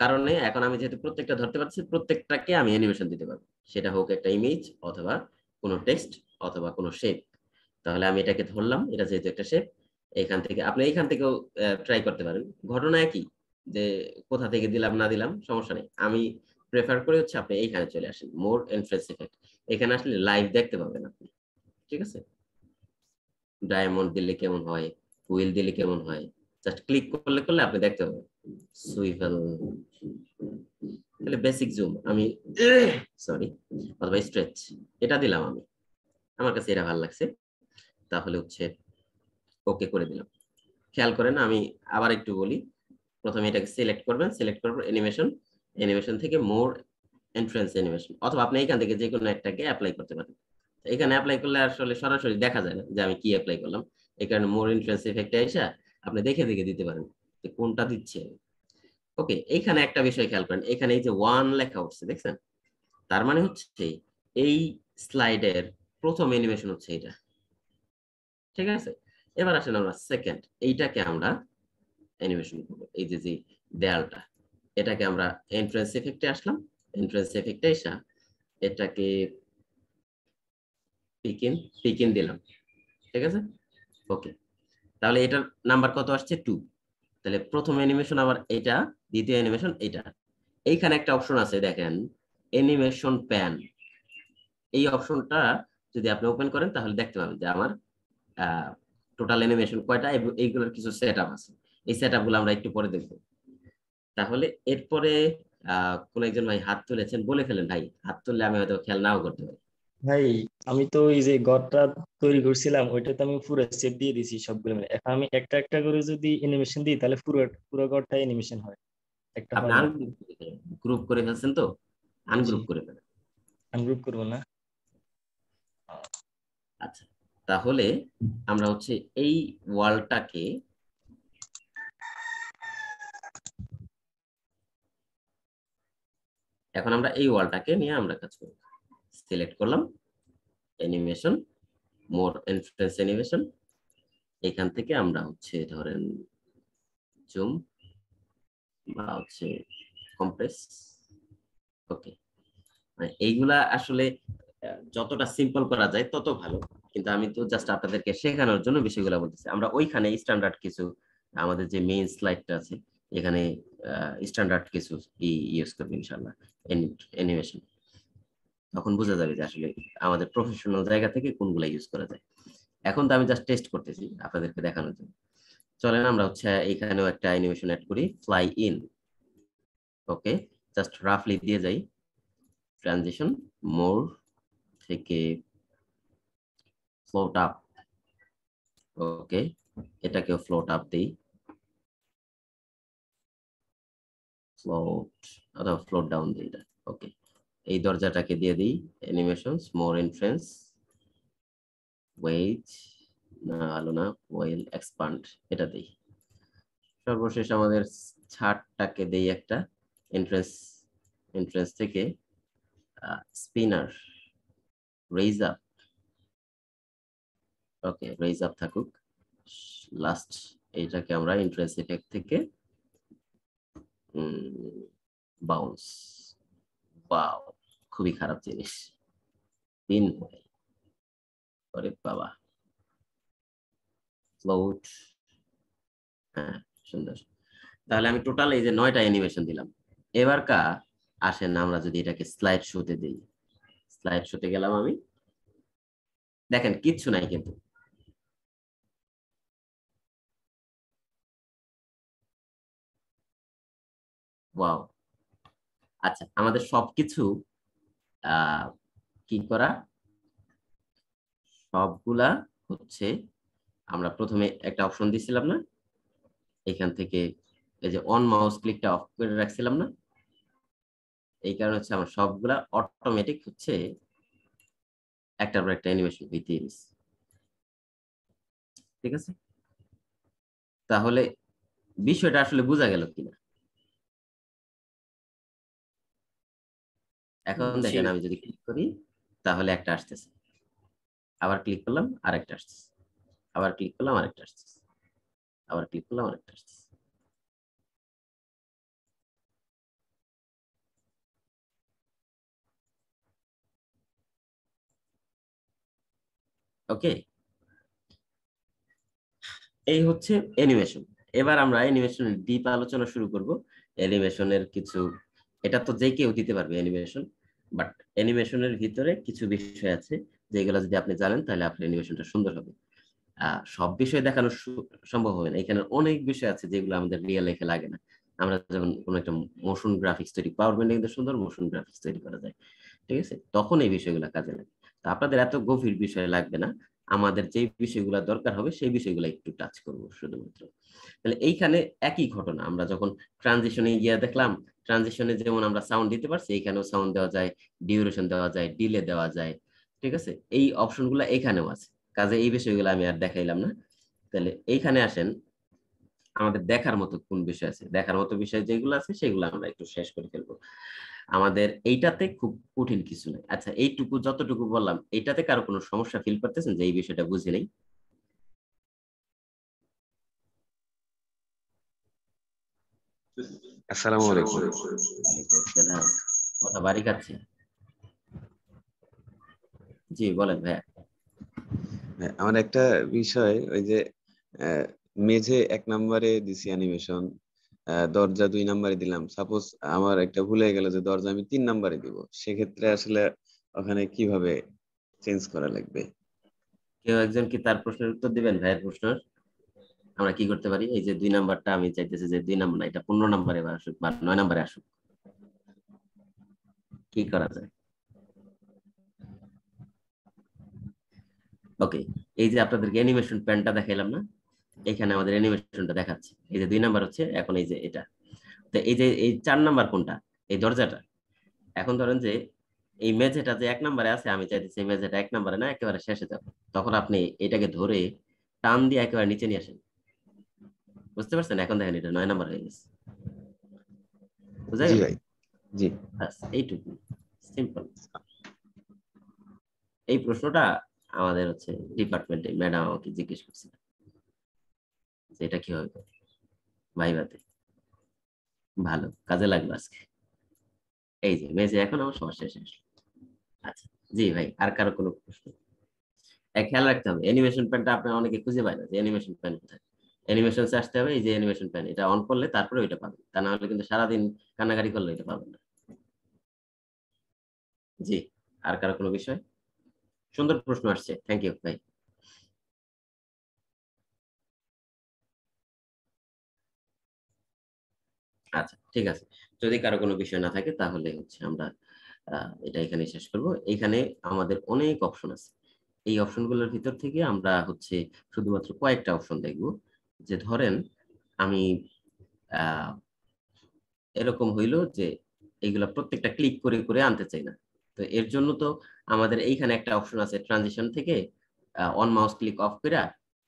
কারণে এখন আমি যেহেতু প্রত্যেকটা ধরতে পারছি, প্রত্যেকটাকে আমি অ্যানিমেশন দিতে পারবো, সেটা হোক একটা ইমেজ অথবা কোনো টেক্সট অথবা কোনো শেপ। তাহলে আমি এটাকে ধরলাম, এটা যেহেতু একটা শেপ, এখান থেকে আপনি এইখান থেকেও ট্রাই করতে পারেন। ঘটনা একই, যে কোথা থেকে দিলাম না দিলাম সমস্যা নেই। আমি প্রেফার করে হচ্ছে আপনি এইখানে চলে আসেন, মোর এন্ট্রেন্স ইফেক্ট। এখানে আসলে লাইভ দেখতে পাবেন আপনি। ঠিক আছে, ডায়মন্ড দিলে কেমন হয়, হুইল দিলে কেমন হয়, জাস্ট ক্লিক করলে করলে আপনি দেখতে পাবেন। সুইভেল, তাহলে বেসিক জুম আমি সরি অথবা স্ট্রেচ এটা দিলাম আমি, আমার কাছে এটা ভালো লাগছে, তাহলে হচ্ছে ওকে করে দিলাম। খেয়াল করেন আমি আবার একটু বলি, প্রথমে এটাকে সিলেক্ট করবেন, সিলেক্ট করার পর অ্যানিমেশন, অ্যানিমেশন থেকে মোর এন্ট্রান্স অ্যানিমেশন, অথবা আপনি এখান থেকে যে কোনো একটাকে অ্যাপ্লাই করতে পারেন। এখানে অ্যাপ্লাই করলে আসলে সরাসরি দেখা যায় না যে আমি কি অ্যাপ্লাই করলাম, এই কারণে মোর এন্ট্রান্স ইফেক্টে এসে আপনি দেখে দেখে দিতে পারেন যে কোনটা দিচ্ছে। ওকে, এইখানে একটা বিষয় খেয়াল করেন, এখানে এই যে 1 লেখা উঠছে দেখছেন, তার মানে হচ্ছে এই স্লাইডের প্রথম অ্যানিমেশন হচ্ছে এটা। ঠিক আছে, এবার আসেন আমরা সেকেন্ড, এইটাকে আমরা অ্যানিমেশন করব। এই যে যে দেয়ালটা, এটাকে আমরা এন্ট্রান্স ইফেক্টে আসলাম, এন্ট্রান্স ইফেক্টে এসে এটাকে পিকিন দিলাম। ঠিক আছে, ওকে, তাহলে এটার নাম্বার কত আসছে 2। তাহলে প্রথম অ্যানিমেশন আবার এটা, দ্বিতীয় অ্যানিমেশন এটা। এইখানে একটা অপশন আছে দেখেন, অ্যানিমেশন প্যান। এই অপশনটা যদি আপনি ওপেন করেন তাহলে দেখতে পাবেন যে আমার টোটাল অ্যানিমেশন কয়টা এবং এইগুলোর কিছু সেটআপ আছে। এই সেটআপগুলো আমরা একটু পরে দেখব। তাহলে এরপরে কোন একজন ভাই হাত তুলেছেন, বলে ফেলেন ভাই, হাত তুললে আমি হয়তো খেয়াল নাও করতে পারি। ভাই আমি তো এই যে ঘরটা তৈরি করছিলাম ওইটা তো আমি পুরো সেট দিয়ে দিছি সবগুলো মিলে। এখন আমি একটা একটা করে যদি অ্যানিমেশন দিই তাহলে পুরো পুরো ঘরটা অ্যানিমেশন হয়, একটা আপনি হয় না। গ্রুপ করে ফেলছেন তো, জি, আনগ্রুপ করে ফেলেন। আনগ্রুপ করবো না। আচ্ছা, তাহলে আমরা হচ্ছে এই ওয়ালটাকে এখন আমরা এই ওয়ালটাকে নিয়ে আমরা কাজ করব। সিলেক্ট করলাম অ্যানিমেশন, মোর ইনফ্লুয়েন্স অ্যানিমেশন। এখান থেকে আমরা হচ্ছে ধরেন জুম বা হচ্ছে কম্প্রেস। ওকে, এইগুলা আসলে যতটা সিম্পল করা যায় তত ভালো, কিন্তু আমি তো জাস্ট আপনাদেরকে শেখানোর জন্য বিষয়গুলো বলতেছি। আমরা ওইখানে স্ট্যান্ডার্ড কিছু, আমাদের যে মেইন স্লাইডটা আছে এখানে স্ট্যান্ডার্ড কিছু ইউজ করবো ইনশাআল্লাহ অ্যানিমেশন। তখন বোঝা যাবে যে আসলে আমাদের প্রফেশনাল জায়গা থেকে কোনগুলো ইউজ করা যায়। এখন তো আমি জাস্ট টেস্ট করতেছি আপনাদেরকে দেখানোর জন্য। চলেন আমরা হচ্ছে এখানেও একটা অ্যানিমেশন অ্যাড করি, ফ্লাই ইন। ওকে, জাস্ট রাফলি দিয়ে যাই, ট্রানজিশন মোর থেকে ফ্লোট আপ। ওকে, এটাকেও ফ্লোট আপ দেই, ফ্লোট অথবা ফ্লোট ডাউন দিই এটা। ওকে, এই দরজাটাকে দিয়ে দিই অ্যানিমেশনস মোর ইনফ্লুয়েন্স, ওয়েজ না আলো না, ওয়েল এক্সপান্ড, এটা দেই। সর্বশেষ আমাদের ছাদটাকে দেই একটা এন্ট্রেন্স, এন্ট্রেন্স থেকে স্পিনার রেইজ আপ। ওকে, রেইজ আপ থাকুক। লাস্ট এইটাকে আমরা এন্ট্রেন্স ইফেক্ট থেকে বাউন্স। ওয়াও, খুবই খারাপ জিনিস, তিন ওরে বাবা। ফ্লোট, হ্যাঁ সুন্দর। তাহলে আমি টোটাল এই যে 9টা অ্যানিমেশন দিলাম। এবার আসেন আমরা যদি এটাকে স্লাইড শোতে দিই। স্লাইড শোতে গেলাম আমি, দেখেন কিচ্ছু নাই কিন্তু। ওয়াও, আচ্ছা আমাদের সবকিছু কি করা, সবগুলা হচ্ছে আমরা প্রথমে একটা অপশন দিছিলাম না, এখান থেকে এই যে অন মাউস ক্লিকটা অফ করে রাখছিলাম না, এই কারণে হচ্ছে আমার সবগুলা অটোমেটিক হচ্ছে একটার পর একটা অ্যানিমেশন হইতে গেছে। ঠিক আছে, তাহলে বিষয়টা আসলে বোঝা গেল কিনা। এখন জি দেখেন আমি যদি ক্লিক করি তাহলে একটা আসতেছে, আবার ক্লিক করলাম আরেকটা আসতেছে, আবার ক্লিক করলাম আরেকটা আসতেছে, আবার ক্লিক করলাম আরেকটা আসতেছে। ওকে, এই হচ্ছে অ্যানিমেশন। এবার আমরা অ্যানিমেশনের ডিপ আলোচনা শুরু করব। অ্যানিমেশনের কিছু, এটা তো যে কেউ দিতে পারবে অ্যানিমেশন, বাট অ্যানিমেশনের ভিতরে কিছু বিষয় আছে যেগুলো যদি আপনি জানেন তাহলে আপনার অ্যানিমেশনটা সুন্দর হবে। সব বিষয় দেখানো সম্ভব হবে না, এখানে অনেক বিষয় আছে যেগুলো আমাদের রিয়েল লাইফে লাগে না। আমরা যখন কোনো একটা মোশন গ্রাফিক্স তৈরি, পাওয়ার পয়েন্টে কিন্তু সুন্দর মোশন গ্রাফিক্স তৈরি করা যায়, ঠিক আছে, তখন এই বিষয়গুলো কাজে লাগে। তো আপনাদের এত গভীর বিষয় লাগবে না, আমাদের যে বিষয়গুলো দরকার হবে সেই বিষয়গুলো একটু টাচ করবো শুধুমাত্র। তাহলে এইখানে একই ঘটনা, আমরা যখন ট্রানজিশনে গিয়ে দেখলাম, ট্রানজিশনে যেমন আমরা সাউন্ড দিতে পারছি, এইখানেও সাউন্ড দেওয়া যায়, ডিউরেশন দেওয়া যায়, ডিলে দেওয়া যায়, ঠিক আছে, এই অপশনগুলো এখানেও আছে। কাজে এই বিষয়গুলো আমি আর দেখাইলাম না। তাহলে এইখানে আসেন, আমাদের দেখার মতো কোন বিষয় আছে, দেখার মতো বিষয় যেগুলো আছে সেগুলো আমরা একটু শেষ করে ফেলবো। আমাদের এইটাতে খুব কঠিন কিছু নেই। আচ্ছা, এইটুকু যতটুকু বললাম, এইটাতে কারো কোনো সমস্যা ফিল করতেছেন যে এই বিষয়টা বুঝি নেই? আসসালামু আলাইকুম। কথা বাড়ি খাচ্ছি। জি বলেন ভাইয়া। আমার একটা বিষয়, ওই যে মেঝে 1 নম্বরে দিছি অ্যানিমেশন, দরজা 2 নম্বরে দিলাম। সাপোজ আমার একটা ভুল হয়ে গেল যে দরজা আমি 3 নম্বরে দিব, সেক্ষেত্রে আসলে ওখানে কিভাবে চেঞ্জ করা লাগবে? কেউ একজন কি তার প্রশ্নের উত্তর দিবেন? ভাইয়ের প্রশ্নের আমরা কি করতে পারি? এই যে 2 নাম্বারটা আমি চাইতেছি যে 2 নাম্বার না, এটা 15 নম্বরে আসুক বা 9 নম্বরে আসুক, কি করা যায়? ওকে, এই যে আপনাদেরকে অ্যানিমেশন প্যানটা দেখাইলাম না, এখানে আমাদের অ্যানিমেশনটা দেখাচ্ছে। এই যে 2 নাম্বার হচ্ছে, এখন এই যে এটা, তো এই যে এই 4 নাম্বার কোনটা? এই দরজাটা। এখন ধরেন যে এই মেঝেটা যে 1 নম্বরে আছে, আমি চাইতেছি এই মেঝেটা 1 নম্বরে না, একেবারে শেষে যাবে। তখন আপনি এটাকে ধরে টান দিয়ে একেবারে নিচে নিয়ে আসেন। বুঝতে পারছেন? এখন দেখেন এটা 9 নম্বর হয়ে গেছে। বুঝা জি গেল? ভাই, জি। ব্যাস এইটুকু, সিম্পল। এই প্রশ্নটা আমাদের হচ্ছে ডিপার্টমেন্টে ম্যাডাম আমাকে জিজ্ঞেস করছিল যে এটা কিভাবে করে ভাইভাতে। ভালো কাজে লাগলো আজকে। এই যে মেজে এখন আমার সমস্যা শেষ। আচ্ছা, জি ভাই, আর কারো কোনো প্রশ্ন? খেয়াল রাখতে হবে অ্যানিমেশন প্যানটা আপনার অনেকে খুঁজে পায় না যে অ্যানিমেশন প্যান কোথায়। অ্যানিমেশন আসতে হবে, এই যে অ্যানিমেশন প্যান, এটা অন করলে তারপরে ওইটা পাবেন, তা না হলে কিন্তু সারাদিন কান্নাকাটি করলে এটা পাবেন না। জি, আর কারো কোনো বিষয়? সুন্দর প্রশ্ন আসছে, থ্যাংক ইউ ভাই। আচ্ছা ঠিক আছে, যদি কারো কোনো বিষয় না থাকে তাহলে হচ্ছে আমরা এটা এখানে শেষ করব। এখানে আমাদের অনেক অপশন আছে, এই অপশনগুলোর ভিতর থেকে আমরা হচ্ছে শুধুমাত্র কয়েকটা অপশন দেখব। যে ধরেন আমি এরকম হইলো যে এইগুলা প্রত্যেকটা ক্লিক করে করে আনতে চাই না, তো এর জন্য তো আমাদের এইখানে একটা অপশন আছে ট্রানজিশন থেকে অন মাউস ক্লিক অফ করে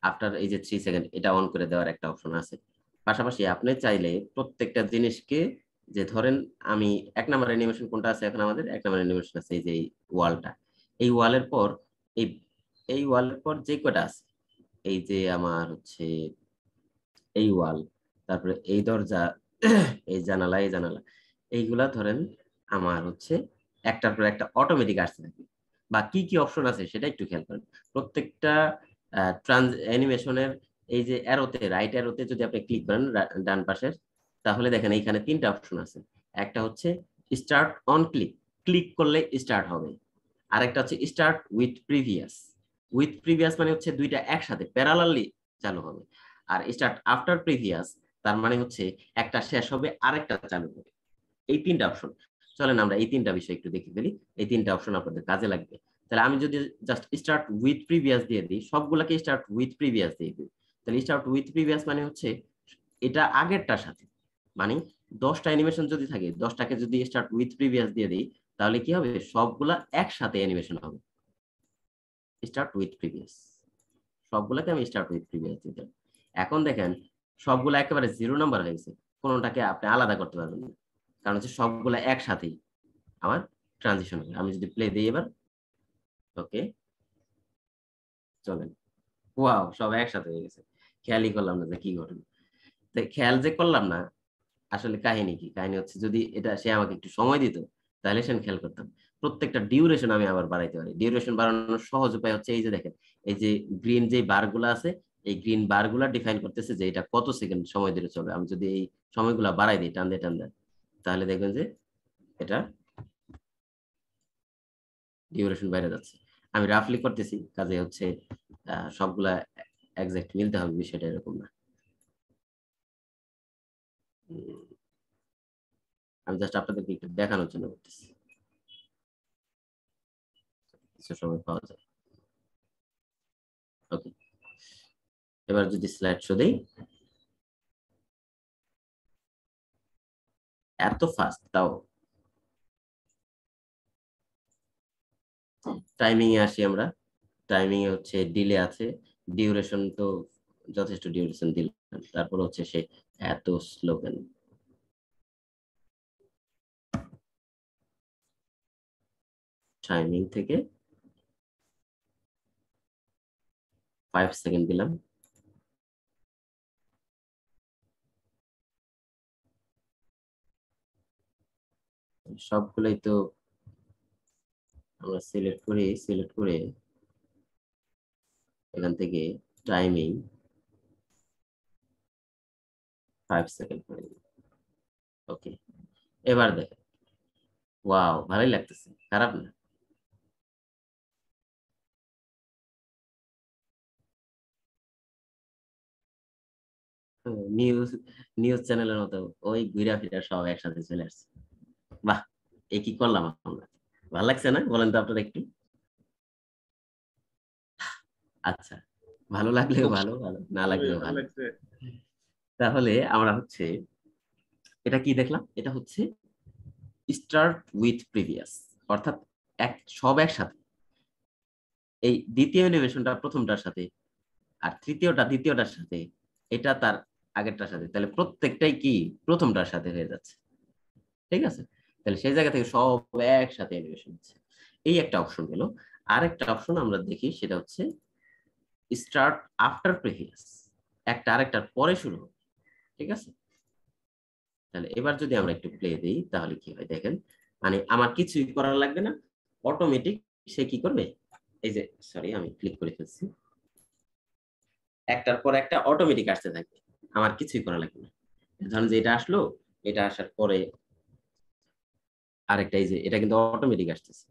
আফটার এই যে 3 সেকেন্ড এটা অন করে দেওয়ার একটা অপশন আছে। পাশাপাশি আপনি চাইলে প্রত্যেকটা জিনিসকে, যে ধরেন আমি 1 নাম্বার অ্যানিমেশন কোনটা আছে, এখন আমাদের 1 নাম্বার অ্যানিমেশন আছে এই যে এই ওয়ালটা। এই ওয়ালের পর এই এই ওয়ালের পর যে কয়টা আছে, এই যে আমার হচ্ছে এই ওয়াল, তারপরে এই দরজা, এই জানালা, এই জানালা, এইগুলা ধরেন আমার হচ্ছে একটার পর একটা অটোমেটিক আসতে থাকে। বা কি কি অপশন আছে সেটা একটু খেয়াল করেন। প্রত্যেকটা অ্যানিমেশনের এই যে অ্যারোতে, রাইট অ্যারোতে যদি আপনি ক্লিক করেন ডান পাশের, তাহলে দেখেন এইখানে 3টা অপশন আছে। একটা হচ্ছে স্টার্ট অন ক্লিক, ক্লিক করলে স্টার্ট হবে। আরেকটা হচ্ছে start with previous, with previous মানে হচ্ছে দুইটা একসাথে প্যারালালি চালু হবে। আর স্টার্ট আফটার প্রিভিয়াস তার মানে হচ্ছে একটা শেষ হবে আরেকটা চালু হবে। এই 3টা অপশন, চলেন আমরা এই 3টা বিষয় একটু দেখে ফেলি। এই 3টা অপশন আপনাদের কাজে লাগবে। তাহলে আমি যদি জাস্ট স্টার্ট উইথ প্রিভিয়াস দিয়ে দিই, সবগুলাকে স্টার্ট উইথ প্রিভিয়াস দিয়ে দিই, তাহলে স্টার্ট উইথ প্রিভিয়াস মানে হচ্ছে এটা আগেরটার সাথে, মানে 10টা অ্যানিমেশন যদি থাকে 10টাকে যদি স্টার্ট উইথ প্রিভিয়াস দিয়ে দিই, তাহলে কি হবে, সবগুলা একসাথে অ্যানিমেশন হবে। স্টার্ট উইথ প্রিভিয়াস, সবগুলাকে আমি স্টার্ট উইথ প্রিভিয়াস দিতাম। এখন দেখেন সবগুলা একেবারে 0 নাম্বার হয়ে গেছে, কোনোটাকে আপনি আলাদা করতে পারবেন না, কারণ হচ্ছে সবগুলা একসাথেই আমার ট্রানজিশন হবে। আমি যদি প্লে দিই এবার, ওকে চলেন, ওয়াও সব একসাথে হয়ে গেছে, খেয়ালই করলাম না যে কি ঘটনা। খেয়াল যে করলাম না, আসলে কাহিনী কি, কাহিনী হচ্ছে যদি এটা সে আমাকে একটু সময় দিত তাহলে সে খেয়াল করতাম। প্রত্যেকটা ডিউরেশন আমি আবার বাড়াইতে পারি। ডিউরেশন বাড়ানোর সহজ উপায় হচ্ছে এই যে দেখেন, এই যে গ্রিন যে বারগুলো আছে, এই গ্রিন বারগুলা ডিফাইন করতেছে যে এটা কত সেকেন্ড সময় ধরে চলবে। আমি যদি এই সময়গুলা বাড়াই দিই টান দিয়ে টান দিয়ে, তাহলে দেখবেন যে এটা ডিউরেশন বাইরে যাচ্ছে। আমি রাফলি করতেছি, কাজে হচ্ছে সবগুলা একজ্যাক্ট মিলতে হবে, বিষয়টা এরকম না। আমি জাস্ট আপনাদেরকে একটু দেখানোর জন্য করতেছি, কিছু সময় পাওয়া যায়। ওকে, এবার যদি স্লাইড শো দেই, এত ফাস্ট তাও। টাইমিং এ আসি আমরা। টাইমিং এ হচ্ছে ডিলে আছে, ডিউরেশন তো যথেষ্ট ডিউরেশন দিলাম, তারপর হচ্ছে সে এত স্লো কেন। টাইমিং থেকে 5 সেকেন্ড দিলাম। সবগুলোই তো আমরা সিলেক্ট করে এখান থেকে টাইমিং 5 সেকেন্ড করে দিই। ওকে, এবার দেখেন, ওয়াও, ভালোই লাগতেছে, খারাপ না। নিউজ নিউজ চ্যানেলের মতো ওই ঘুরা ফিরা সব একসাথে চলে আসছে। বাহ, এ কি করলাম আমরা, ভালো লাগছে না বলেন তো আপনারা একটু? আচ্ছা, ভালো লাগলেও ভালো, ভালো না লাগলেও ভালো। তাহলে আমরা হচ্ছে এটা কি দেখলাম, এটা হচ্ছে স্টার্ট উইথ প্রিভিয়াস, অর্থাৎ সব একসাথে। এই দ্বিতীয় অ্যানিমেশনটা প্রথমটার সাথে, আর তৃতীয়টা দ্বিতীয়টার সাথে, এটা তার আগেরটার সাথে, তাহলে প্রত্যেকটাই কি প্রথমটার সাথে হয়ে যাচ্ছে। ঠিক আছে, তাহলে সেই জায়গা থেকে সব একসাথে অ্যানিমেশন হচ্ছে। এই একটা অপশন গেল। আর একটা অপশন আমরা দেখি, সেটা হচ্ছে স্টার্ট আফটার প্রিভিয়াস, একটা আরেকটার পরে শুরু হবে। ঠিক আছে, তাহলে এবার যদি আমরা একটু প্লে দিই তাহলে কি হয় দেখেন, মানে আমার কিছুই করার লাগবে না, অটোমেটিক সে কি করবে, এই যে সরি আমি ক্লিক করে ফেলছি, একটার পর একটা অটোমেটিক আসতে থাকবে, আমার কিছুই করা লাগবে না। ধরেন যে এটা আসলো, এটা আসার পরে আরেকটা, এই যে এটা কিন্তু অটোমেটিক আসতেছে।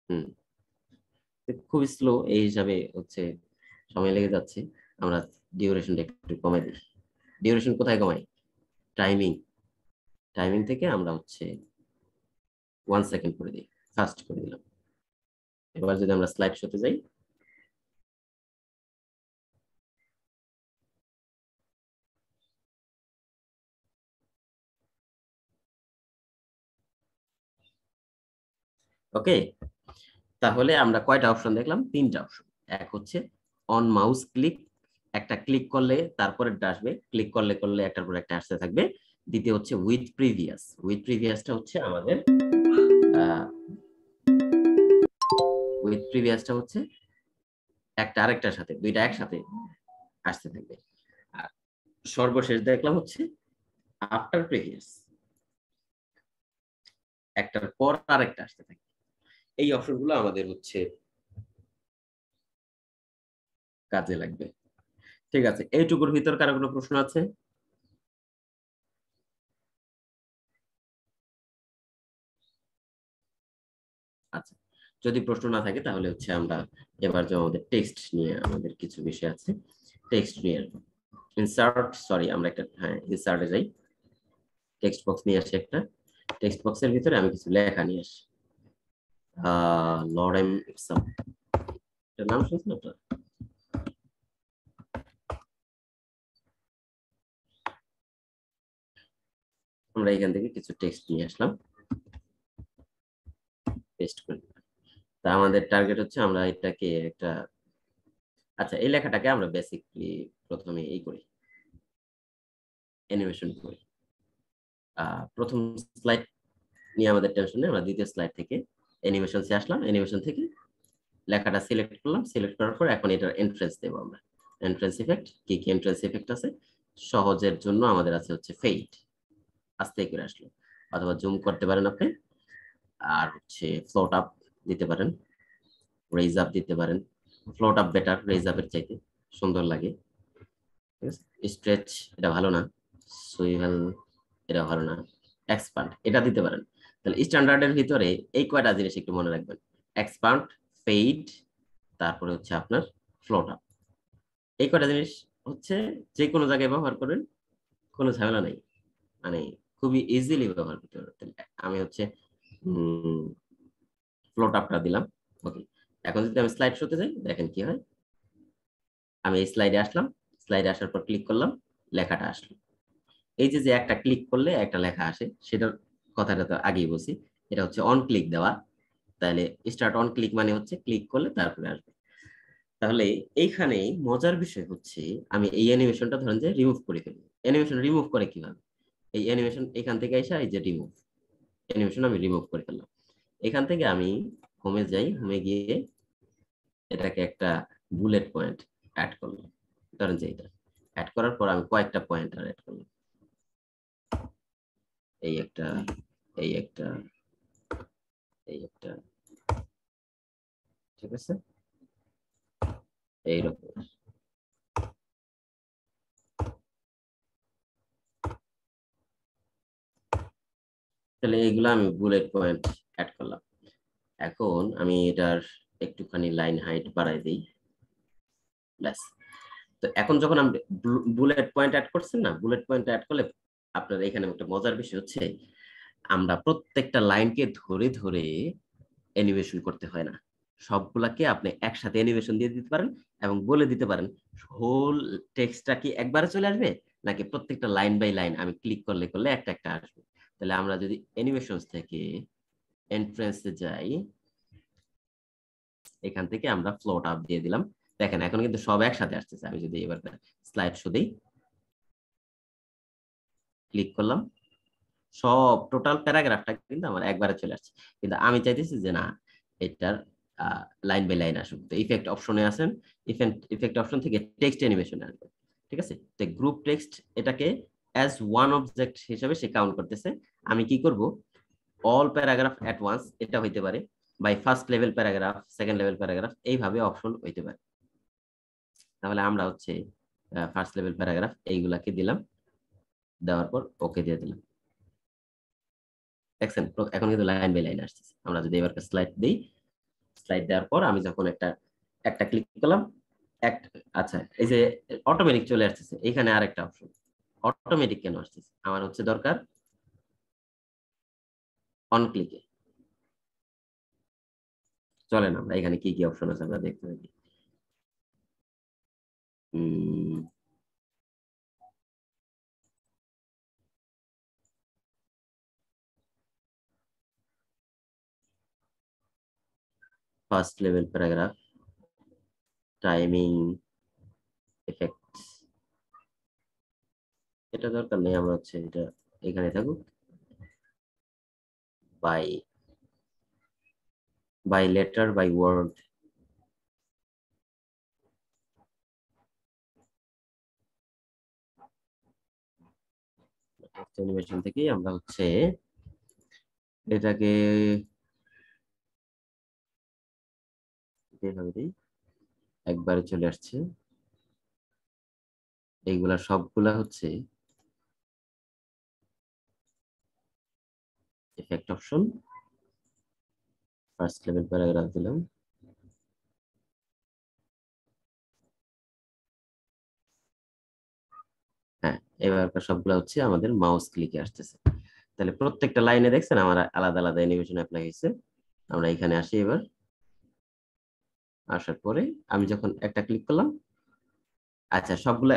হুম, খুব স্লো এই হিসাবে হচ্ছে সময় লেগে যাচ্ছে। আমরা ডিউরেশনটা একটু কমাই দিই। ডিউরেশন কোথায় কমাই, টাইমিং, টাইমিং থেকে আমরা হচ্ছে 1 সেকেন্ড করে দিই, ফাস্ট করে দিলাম। এবার যদি আমরা স্লাইড শোতে যাই, ওকে, তাহলে আমরা কয়টা অপশন দেখলাম, 3টা অপশন। এক হচ্ছে অন মাউস ক্লিক, একটা ক্লিক করলে তারপরে আসবে, ক্লিক করলে করলে একটার পর একটা আসতে থাকবে। দ্বিতীয় হচ্ছে উইথ প্রিভিয়াস, উইথ প্রিভিয়াসটা হচ্ছে আমাদের উইথ প্রিভিয়াসটা হচ্ছে একটা আরেকটার সাথে, দুইটা একসাথে আসতে থাকবে। আর সর্বশেষ দেখলাম হচ্ছে আফটার প্রিভিয়াস, একটার পর আরেকটা আসতে থাকবে। এই অপশনগুলো আমাদের হচ্ছে কাজে লাগবে। ঠিক আছে, এইটুকুর ভিতর কারো কোনো প্রশ্ন আছে? আচ্ছা, যদি প্রশ্ন না থাকে তাহলে হচ্ছে আমরা এবার যে আমাদের টেক্সট নিয়ে আমাদের কিছু বিষয় আছে, টেক্সট নিয়ে ইনসার্ট, সরি আমরা একটা, হ্যাঁ ইনসার্টে যাই, টেক্সট বক্স নিয়ে আসি একটা, টেক্সট বক্সের ভিতরে আমি কিছু লেখা নিয়ে আসি। লরেম ইপসাম, এটার নাম শুনছেন আপনারা? আমরা এখান থেকে কিছু টেক্সট নিয়ে আসলাম, পেস্ট করে দিলাম। তা আমাদের টার্গেট হচ্ছে আমরা এটাকে একটা, আচ্ছা এই লেখাটাকে আমরা বেসিকলি প্রথমে এই করি, অ্যানিমেশন করি। প্রথম স্লাইড নিয়ে আমাদের টেনশন নেই, আমরা দ্বিতীয় স্লাইড থেকে অ্যানিমেশনসে আসলাম, অ্যানিমেশন থেকে লেখাটা সিলেক্ট করলাম, সিলেক্ট করার পর এখন এটার এন্ট্রেন্স দেবো আমরা। এন্ট্রেন্স ইফেক্ট, কি কি এন্ট্রেন্স ইফেক্ট আছে? সহজের জন্য আমাদের আছে হচ্ছে ফেড, আস্তে করে আসলো, অথবা জুম করতে পারেন আপনি। আর হচ্ছে ফ্লোট আপ দিতে পারেন, রেইজ আপ দিতে পারেন। ফ্লোট আপ বেটার, রেইজ আপের চাইতে সুন্দর লাগে। ঠিক আছে, স্ট্রেচ এটা ভালো না, সুইভেল এটা ভালো না, এক্সপান্ড এটা দিতে পারেন। তাহলে স্ট্যান্ডার্ডের ভিতরে এই কয়টা জিনিস একটু মনে রাখবেন, এক্সপান্ড, ফেড, তারপরে হচ্ছে আপনার ফ্লোট আপ। এই কয়টা জিনিস হচ্ছে যে কোনো জায়গায় ব্যবহার করেন, কোনো ঝামেলা নেই, মানে খুবই ইজিলি ব্যবহার করতে পারবেন। আমি হচ্ছে ফ্লোট আপটা দিলাম। ওকে, এখন যদি আমি স্লাইড শোতে যাই দেখেন কি হয়, আমি এই স্লাইডে আসলাম, স্লাইডে আসার পর ক্লিক করলাম, লেখাটা আসলো। এই যে যে একটা ক্লিক করলে একটা লেখা আসে, সেটার কথাটা তো আগেই বলছি, এটা হচ্ছে অন ক্লিক দেওয়া। তাহলে স্টার্ট অন ক্লিক মানে হচ্ছে ক্লিক করলে তারপরে আসবে। তাহলে এইখানে মজার বিষয় হচ্ছে, আমি এই অ্যানিমেশনটা ধরেন যে রিমুভ করে ফেলি। অ্যানিমেশন রিমুভ করে কিভাবে, এই অ্যানিমেশন এখান থেকে এসে এই যে রিমুভ, অ্যানিমেশন আমি রিমুভ করে ফেললাম। এখান থেকে আমি হোমে যাই, হোমে গিয়ে এটাকে একটা বুলেট পয়েন্ট অ্যাড করলাম, ধরেন যে এটা অ্যাড করার পর আমি কয়েকটা পয়েন্ট অ্যাড করলাম, এই একটা, এই একটা, এই একটা, ঠিক আছে, এইরকম। তাহলে এইগুলো আমি বুলেট পয়েন্ট অ্যাড করলাম। এখন আমি এটার একটুখানি লাইন হাইট বাড়াই দিই, ব্যাস। তো এখন যখন আমি বুলেট পয়েন্ট অ্যাড করছেন না, বুলেট পয়েন্ট অ্যাড করলে আপনার এখানে একটা মজার বিষয় হচ্ছে আমরা প্রত্যেকটা লাইনকে ধরে ধরে অ্যানিমেশন করতে হয় না, সবগুলাকে আপনি একসাথে অ্যানিমেশন দিয়ে দিতে পারেন এবং বলে দিতে পারেন হোল টেক্সটটা কি একবারে চলে আসবে নাকি প্রত্যেকটা লাইন বাই লাইন আমি ক্লিক করলে করলে একটা একটা আসবে। তাহলে আমরা যদি অ্যানিমেশনস থেকে এন্ট্রান্সে যাই, এখান থেকে আমরা ফ্লোট আপ দিয়ে দিলাম, দেখেন এখন কিন্তু সব একসাথে আসতেছে। আমি যদি এবার স্লাইড শো দিই, ক্লিক করলাম, সব টোটাল প্যারাগ্রাফটা কিন্তু আমার একবারে চলে আসছে। কিন্তু আমি চাইতেছি যে না, এটার লাইন বাই লাইন আসুক। তো ইফেক্ট অপশনে আছেন, ইফেক্ট অপশন থেকে টেক্সট অ্যানিমেশনে আসবে, ঠিক আছে। তো গ্রুপ টেক্সট এটাকে অ্যাজ ওয়ান অবজেক্ট হিসেবে সে কাউন্ট করতেছে। আমি কি করব, অল প্যারাগ্রাফ অ্যাট ওয়ান্স এটা হইতে পারে, by first level paragraph, second level paragraph, এইভাবে অপশন হইতে পারে। তাহলে আমরা হচ্ছে ফার্স্ট লেভেল প্যারাগ্রাফ এইগুলাকে দিলাম, দেওয়ার পর ওকে দিয়ে দিলাম, দেখছেন এখন কিন্তু লাইন বাই লাইন আসছে। আমরা যদি এবার স্লাইড দিই, স্লাইড দেওয়ার পর আমি যখন একটা ক্লিক করলাম, আচ্ছা এই যে অটোমেটিক চলে আসতেছে, এখানে আরেকটা অপশন অটোমেটিক কেন আসতেছে, আমার হচ্ছে দরকার অন ক্লিকে। চলেন আমরা এখানে কি কি অপশন আছে আমরা দেখতে থাকি। First level paragraph, timing, effects, এটা দরকার নেই, আমরা হচ্ছে এটা এখানে থাকুক। By letter, by word, animation থেকেই আমরা হচ্ছে এটাকে এইভাবে দিই, একবারে চলে আসছে। এইগুলা সবগুলা হচ্ছে effect option, first level paragraph দিলাম, হ্যাঁ এবার সবগুলা হচ্ছে আমাদের মাউস ক্লিকে আসতেছে। তাহলে প্রত্যেকটা লাইনে দেখছেন আমার আলাদা আলাদা অ্যানিমেশন অ্যাপ্লাই হয়েছে। আমরা এখানে আসি, এবার আসার পরে আমি যখন একটা ক্লিক করলাম, আচ্ছা সবগুলা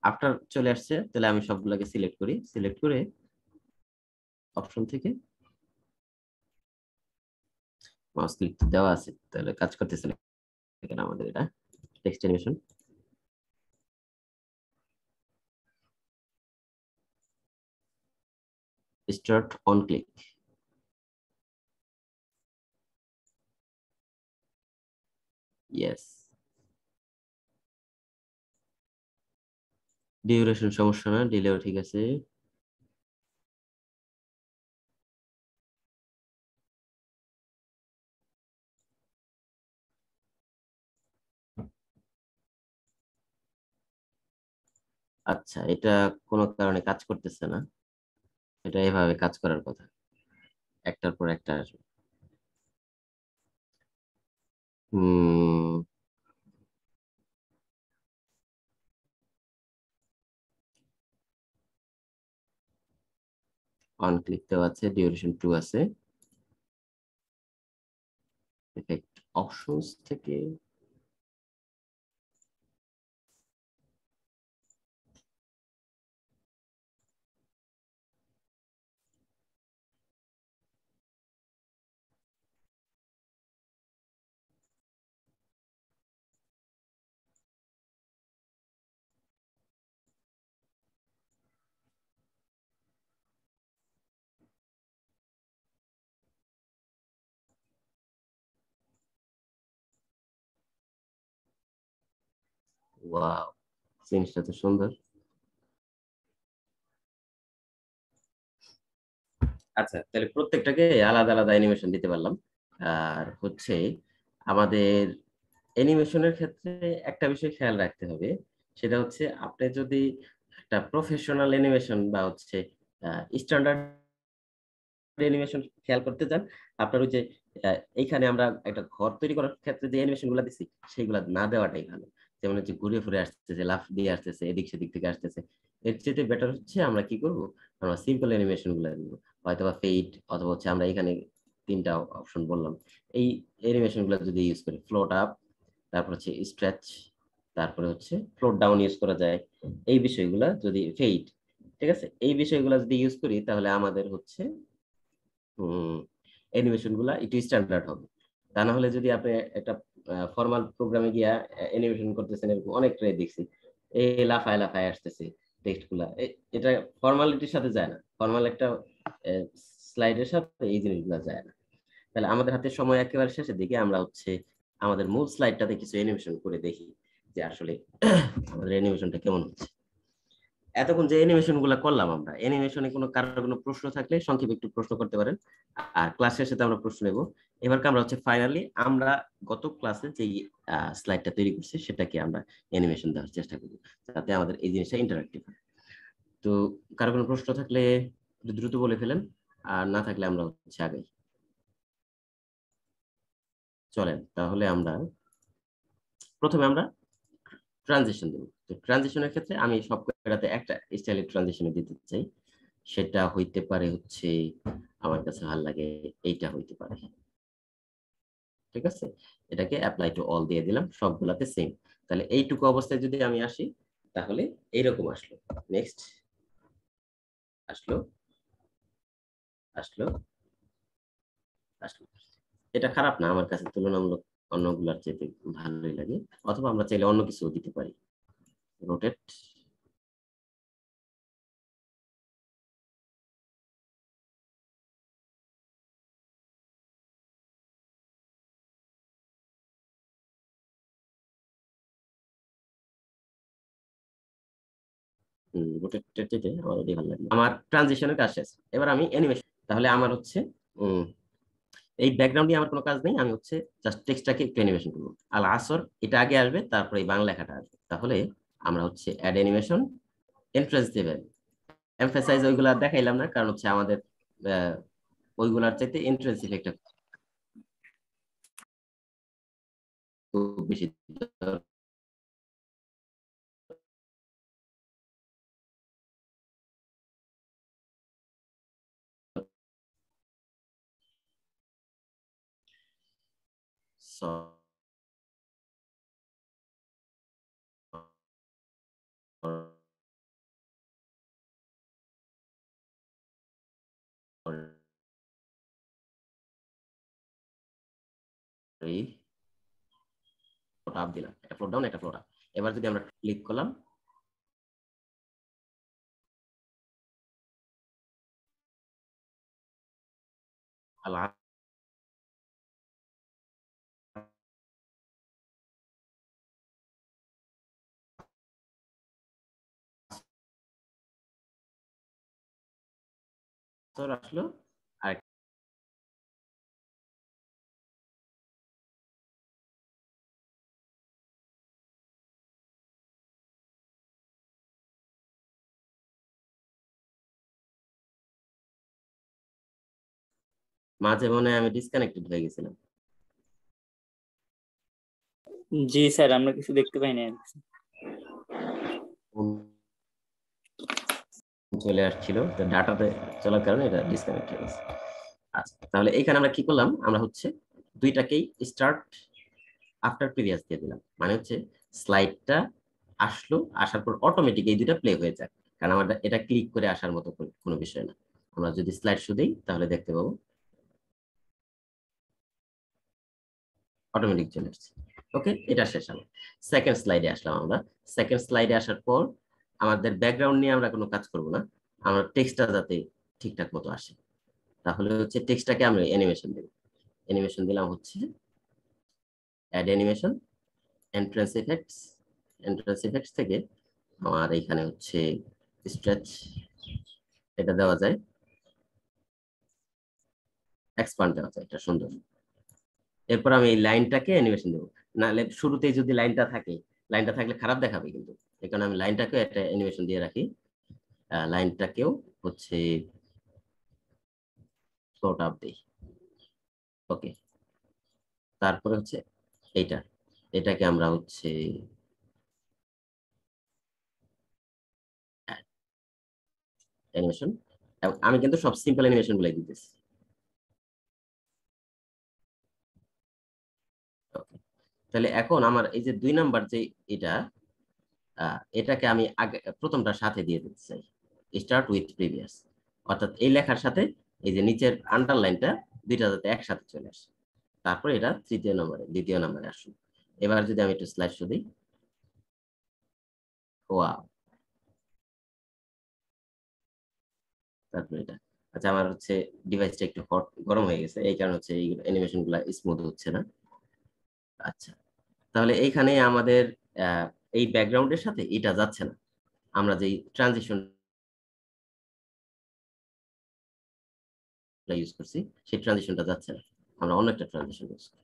আফটার চলে আসছে। তাহলে আমি সবগুলাকে সিলেক্ট করি, সিলেক্ট করে অপশন থেকে মাউস ক্লিক দেওয়া আছে, তাহলে কাজ করতেছে না এখানে আমাদের এটা text animation. Start on click, yes. Duration সমস্যা না, ডিলেও ঠিক আছে। আচ্ছা এটা কোনো কারণে কাজ করতেছে না, এটা এভাবে কাজ করার কথা, একটার পর একটা আসবে। অন ক্লিক দেওয়া আছে, ডিউরেশন 2 আছে, ইফেক্ট অপশনস থেকে ওয়াও, জিনিসটা তো সুন্দর। আচ্ছা তাহলে প্রত্যেকটাকে আলাদা আলাদা অ্যানিমেশন দিতে পারলাম। আর হচ্ছে আমাদের অ্যানিমেশনের ক্ষেত্রে একটা বিষয় খেয়াল রাখতে হবে, সেটা হচ্ছে আপনি যদি একটা প্রফেশনাল অ্যানিমেশন বা হচ্ছে স্ট্যান্ডার্ড অ্যানিমেশন খেয়াল করতে চান, আপনার ওই যে এইখানে আমরা একটা ঘর তৈরি করার ক্ষেত্রে যে অ্যানিমেশন গুলা দিচ্ছি সেইগুলা না দেওয়াটাই ভালো। যেমন হচ্ছে ঘুরে ফিরে আসতেছে, লাফ দিয়ে আসতেছে, এদিক সেদিক থেকে আসতেছে, এর চেয়ে বেটার হচ্ছে আমরা কি করব, আমরা সিম্পল অ্যানিমেশন গুলা দিব, হয়তো বা ফেড অথবা হচ্ছে আমরা এখানে 3টা অপশন বললাম, এই অ্যানিমেশন গুলা যদি ইউজ করি, ফ্লোট আপ, তারপর হচ্ছে স্ট্রেচ, তারপরে হচ্ছে ফ্লোট ডাউন ইউজ করা যায়, এই বিষয়গুলা যদি ফেড, ঠিক আছে, এই বিষয়গুলো যদি ইউজ করি তাহলে আমাদের হচ্ছে অ্যানিমেশন গুলা একটু স্ট্যান্ডার্ড হবে। তা না হলে যদি আপনি একটা ফর্মাল প্রোগ্রামে গিয়া অ্যানিমেশন করতেছেন, এরকম অনেকটাই দেখছি, এই লাফায় লাফায় আসতেছে টেক্সট গুলা, এটা ফর্মালিটির সাথে যায় না, ফর্মাল একটা স্লাইডের সাথে এই জিনিসগুলো যায় না। তাহলে আমাদের হাতে সময় একেবারে শেষের দিকে, আমরা হচ্ছে আমাদের মূল স্লাইডটাতে কিছু অ্যানিমেশন করে দেখি যে আসলে আমাদের অ্যানিমেশনটা কেমন হচ্ছে। এতক্ষণ যে অ্যানিমেশন গুলো করলাম, আমরা অ্যানিমেশনে কারোর কোনো প্রশ্ন থাকলে সংক্ষেপে একটু প্রশ্ন করতে পারেন, আর ক্লাস শেষে আমরা প্রশ্ন নেব। এবার আমরা হচ্ছে ফাইনালি আমরা গত ক্লাসে যে স্লাইডটা তৈরি করছি সেটাকে আমরা অ্যানিমেশন দেওয়ার চেষ্টা করব, যাতে আমাদের এই জিনিসটা ইন্টারঅ্যাক্টিভ হয়। তো কারো কোনো প্রশ্ন থাকলে দ্রুত বলে ফেলেন, আর না থাকলে আমরা হচ্ছে আগাই। চলেন তাহলে আমরা প্রথমে আমরা ট্রানজিশন দেব। তো ট্রানজিশনের ক্ষেত্রে আমি সব কয়টাতে একটা স্টাইলের ট্রানজিশন দিতে চাই, সেটা হইতে পারে হচ্ছে, আমার কাছে ভালো লাগে এইটা হইতে পারে, ঠিক আছে, এটাকে অ্যাপ্লাই টু অল দিয়ে দিলাম, সবগুলাতে সেম। তাহলে এইটুকু অবস্থায় যদি আমি আসি তাহলে এইরকম আসলো, নেক্সট আসলো, আসলো, আসলো। এটা খারাপ না, আমার কাছে তুলনামূলক অন্যগুলার চেয়ে ভালোই লাগে। অথবা আমরা চাইলে অন্য কিছু দিতে পারি, রোটেট, অলরেডি ভালো লাগে আমার। ট্রানজিশনের কাজ শেষ, এবার আমি অ্যানিমেশন। তাহলে আমার হচ্ছে এই ব্যাকগ্রাউন্ডে আমার কোনো কাজ নেই, আমি হচ্ছে জাস্ট টেক্সটটাকে একটু অ্যানিমেশন করবো। আল আসর এটা আগে আসবে, তারপরে এই বাংলা লেখাটা আসবে। তাহলে আমরা হচ্ছে অ্যাড অ্যানিমেশন, এন্ট্রেন্স দেবেন, এমফাসাইজ ওইগুলা দেখাইলাম না, কারণ হচ্ছে আমাদের ওইগুলার চাইতে এন্ট্রেন্স ইফেক্টটা খুব বেশি ফ্লোট আপ দিলাম, একটা ফ্লোট ডাউন, একটা ফ্লোট আপ। এবার যদি আমরা ক্লিক করলাম, আসলো, আর মাঝে মনে হয় আমি ডিসকানেক্টেড হয়ে গেছিলাম। জি স্যার, আমরা কিছু দেখতে পাই না। চলে আসছিল, তো ডাটাতে চলার কারণে এটা ডিসকানেক্ট হয়ে গেছে। আচ্ছা, তাহলে এখানে আমরা কি করলাম, আমরা হচ্ছে দুইটাকেই স্টার্ট আফটার প্রিভিয়াস দিয়ে দিলাম, মানে হচ্ছে স্লাইডটা আসলো, আসার পর অটোমেটিক এই দুইটা প্লে হয়ে যায়, কারণ আমাদের এটা ক্লিক করে আসার মতো কোনো বিষয় না। আমরা যদি স্লাইড শো দিই তাহলে দেখতে পাবো অটোমেটিক চলে আসছে। ওকে, এটা শেষ হলো। সেকেন্ড স্লাইডে আসলাম আমরা। সেকেন্ড স্লাইডে আসার পর আমাদের ব্যাকগ্রাউন্ড নিয়ে আমরা কোনো কাজ করব না, আমরা টেক্সটটা যাতে ঠিকঠাক মতো আসে, তাহলে হচ্ছে টেক্সটটাকে আমরা অ্যানিমেশন দেব। অ্যানিমেশন দিলাম হচ্ছে add animation, entrance effects, entrance effects থেকে আমার এইখানে হচ্ছে স্ট্রেচ, এটা দেওয়া যায়, এক্সপান্ড দেওয়া যায়, এটা সুন্দর। এরপর আমি এই লাইনটাকে অ্যানিমেশন দেবো, নাহলে শুরুতেই যদি লাইনটা থাকে, লাইনটা থাকলে খারাপ দেখাবে কিন্তু, এই কারণে আমি লাইনটাকে একটা অ্যানিমেশন দিয়ে রাখি। লাইনটাকেও হচ্ছে ফটোটা দেই। ওকে, তারপরে হচ্ছে এটাকে আমরা হচ্ছে অ্যানিমেশন, এবং আমি কিন্তু সব সিম্পল অ্যানিমেশন গুলাই দিতেছি। ওকে, তাহলে এখন আমার এই যে 2 নাম্বার যে এটা এটাকে আমি আগে প্রথমটার সাথে দিয়ে দিতে চাই, স্টার্ট উইথ প্রিভিয়াস, অর্থাৎ এই লেখার সাথে এই যে নিচের আন্ডারলাইনটা দুইটা যাতে একসাথে চলে আসে। তারপর এটা দ্বিতীয় নম্বরে আসুন। এবার যদি আমি একটু স্লাইড শো দিই, ওয়াও, তারপর এটা। আচ্ছা, আমার হচ্ছে ডিভাইসটা একটু গরম হয়ে গেছে, এই কারণে হচ্ছে এই অ্যানিমেশন গুলা স্মুথ হচ্ছে না। আচ্ছা, তাহলে এইখানে আমাদের এই ব্যাকগ্রাউন্ডের সাথে এটা যাচ্ছে না, আমরা যেই ট্রানজিশন ইউজ করছি সেই ট্রানজিশনটা যাচ্ছে না, আমরা অন্য একটা ট্রানজিশন ইউজ করি।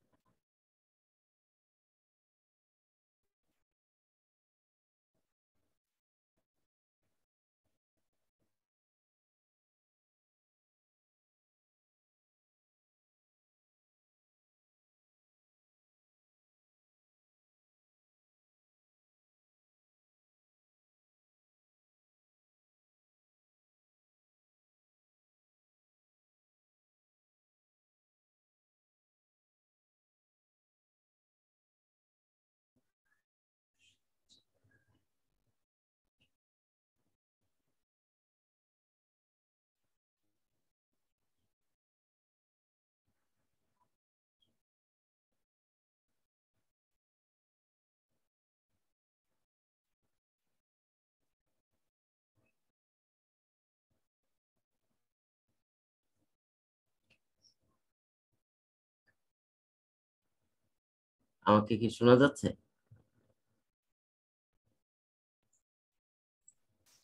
আমাকে কি শোনা যাচ্ছে?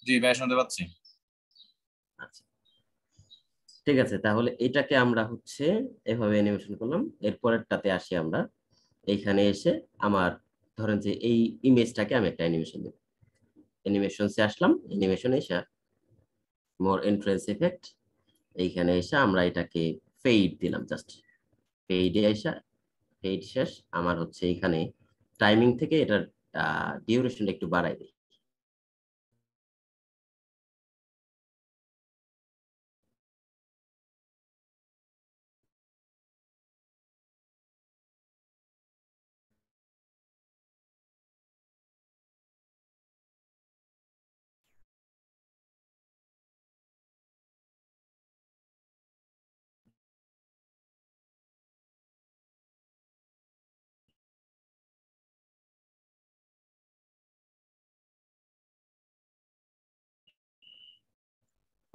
জি ভাই, শুনতে পাচ্ছি। আচ্ছা, ঠিক আছে, তাহলে এটাকে আমরা হচ্ছে এভাবে অ্যানিমেশন করলাম। এরপরেরটাতে আসি আমরা, এইখানে এসে আমার ধরেন যে এই ইমেজটাকে আমি একটা অ্যানিমেশন দেব। অ্যানিমেশনসে আসলাম, অ্যানিমেশনে এসে মোর এন্ট্রেন্স ইফেক্ট, এইখানে এসে আমরা এটাকে ফেড দিলাম, জাস্ট ফেডে এসে, ফেড শেষ। আমার হচ্ছে এইখানে টাইমিং থেকে এটার ডিউরেশনটা একটু বাড়াই দিই।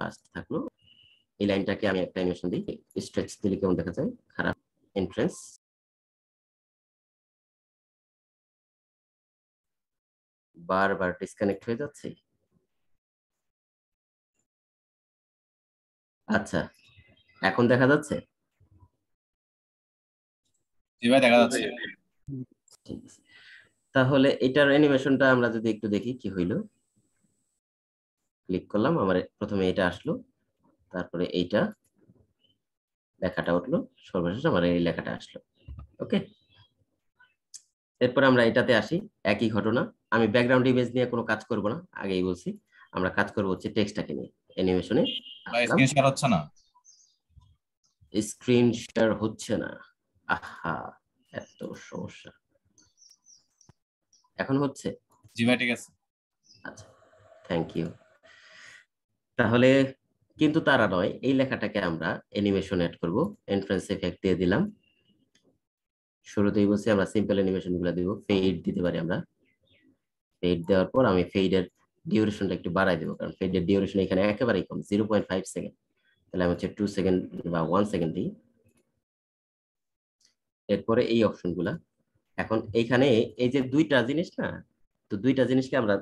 ফার্স্ট থাকলো, এই লাইনটাকে আমি একটা অ্যানিমেশন দিই, স্ট্রেচ দিলে কেমন দেখা যায়, খারাপ। এন্ট্রেন্স, বারবার ডিসকানেক্ট হয়ে যাচ্ছে। আচ্ছা, এখন দেখা যাচ্ছে? জি ভাই, দেখা যাচ্ছে। ঠিক আছে, তাহলে এটার অ্যানিমেশনটা আমরা যদি একটু দেখি কি হইলো। ক্লিক করলাম, আমার প্রথমে এটা আসলো, তারপরে এইটা লেখাটা উঠলো, সর্বশেষ আমার এই লেখাটা আসলো। ওকে, এরপর আমরা এটাতে আসি, একই ঘটনা। আমি ব্যাকগ্রাউন্ড ইমেজ নিয়ে কোনো কাজ করব না, আগেই বলছি। আমরা কাজ করব হচ্ছে টেক্সটটাকে নিয়ে। অ্যানিমেশনে ভাই, আসলাম, স্ক্রিন শেয়ার হচ্ছে না। স্ক্রিন শেয়ার হচ্ছে না, আহা, এত সমস্যা। এখন হচ্ছে? জি ভাই, ঠিক আছে। আচ্ছা, থ্যাংক ইউ। তাহলে কিন্তু তারা নয়, এই লেখাটাকে আমরা অ্যানিমেশন অ্যাড করব। এন্ট্রান্স এফেক্ট দিয়ে দিলাম, শুরুতেই বলছি আমরা সিম্পল অ্যানিমেশন গুলো দিব। ফেড দিতে পারি আমরা, ফেড দেওয়ার পর আমি ফেডের ডিউরেশনটা একটু বাড়াই দেবো, কারণ ফেডের ডিউরেশন এখানে একেবারেই কম, 0.5 সেকেন্ড। তাহলে আমি হচ্ছে 2 সেকেন্ড বা 1 সেকেন্ড দিই। এরপরে এই অপশন গুলা, এখন এইখানে এই যে দুইটা জিনিস না, তো দুইটা জিনিসকে আমরা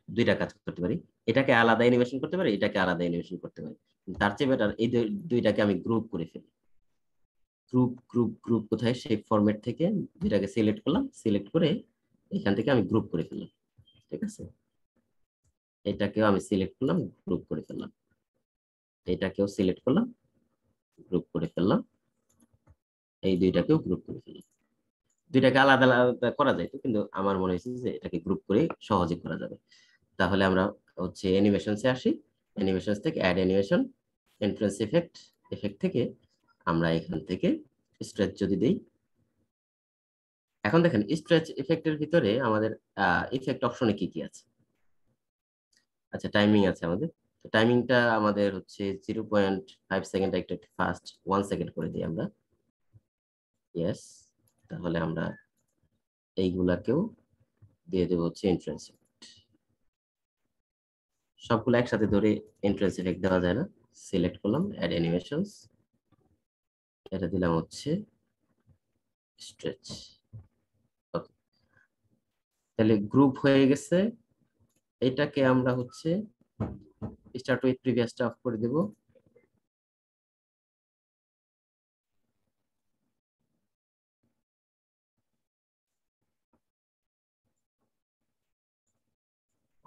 দুইটা কাজ করতে পারি। এটাকে আলাদা অ্যানিমেশন করতে পারি, এটাকে আলাদা অ্যানিমেশন করতে পারি। তার চেয়ে বেটার এই দুইটাকে আমি গ্রুপ করে ফেলি। গ্রুপ গ্রুপ গ্রুপ কোথায়, সেই ফরম্যাট থেকে দুইটাকে সিলেক্ট করলাম, সিলেক্ট করে এখান থেকে আমি গ্রুপ করে ফেললাম। ঠিক আছে, এটাকেও আমি সিলেক্ট করলাম, গ্রুপ করে ফেললাম, এটাকেও সিলেক্ট করলাম, গ্রুপ করে ফেললাম, এই দুইটাকেও গ্রুপ করে ফেললাম। দুইটাকে আলাদা আলাদা করা যায় তো, কিন্তু আমার মনে হয়েছে যে এটাকে গ্রুপ করে সহজে করা যাবে। তাহলে আমরা হচ্ছে অ্যানিমেশনসে আসি, অ্যানিমেশনস থেকে add animation, entrance effect, effect থেকে আমরা এখান থেকে স্ট্রেচ যদি দেই, এখন দেখেন স্ট্রেচ ইফেক্টের ভিতরে আমাদের ইফেক্ট অপশনে কি কি আছে। আচ্ছা, টাইমিং আছে আমাদের। তো টাইমিংটা আমাদের হচ্ছে 0.5 সেকেন্ড, একটা ফাস্ট 1 সেকেন্ড করে দিই আমরা। ইয়েস, তাহলে আমরা এইগুলাকেও দিয়ে দেবো হচ্ছে এন্ট্রান্স ইফেক্ট। সবগুলো একসাথে ধরে এন্ট্রান্স ইফেক্ট দেওয়া যায় না। সিলেক্ট করলাম অ্যাড অ্যানিমেশনস, এটা দিলাম হচ্ছে স্ট্রেচ। ওকে, তাহলে গ্রুপ হয়ে গেছে। এটাকে আমরা হচ্ছে স্টার্ট উইথ প্রিভিয়াসটা অফ করে দেব।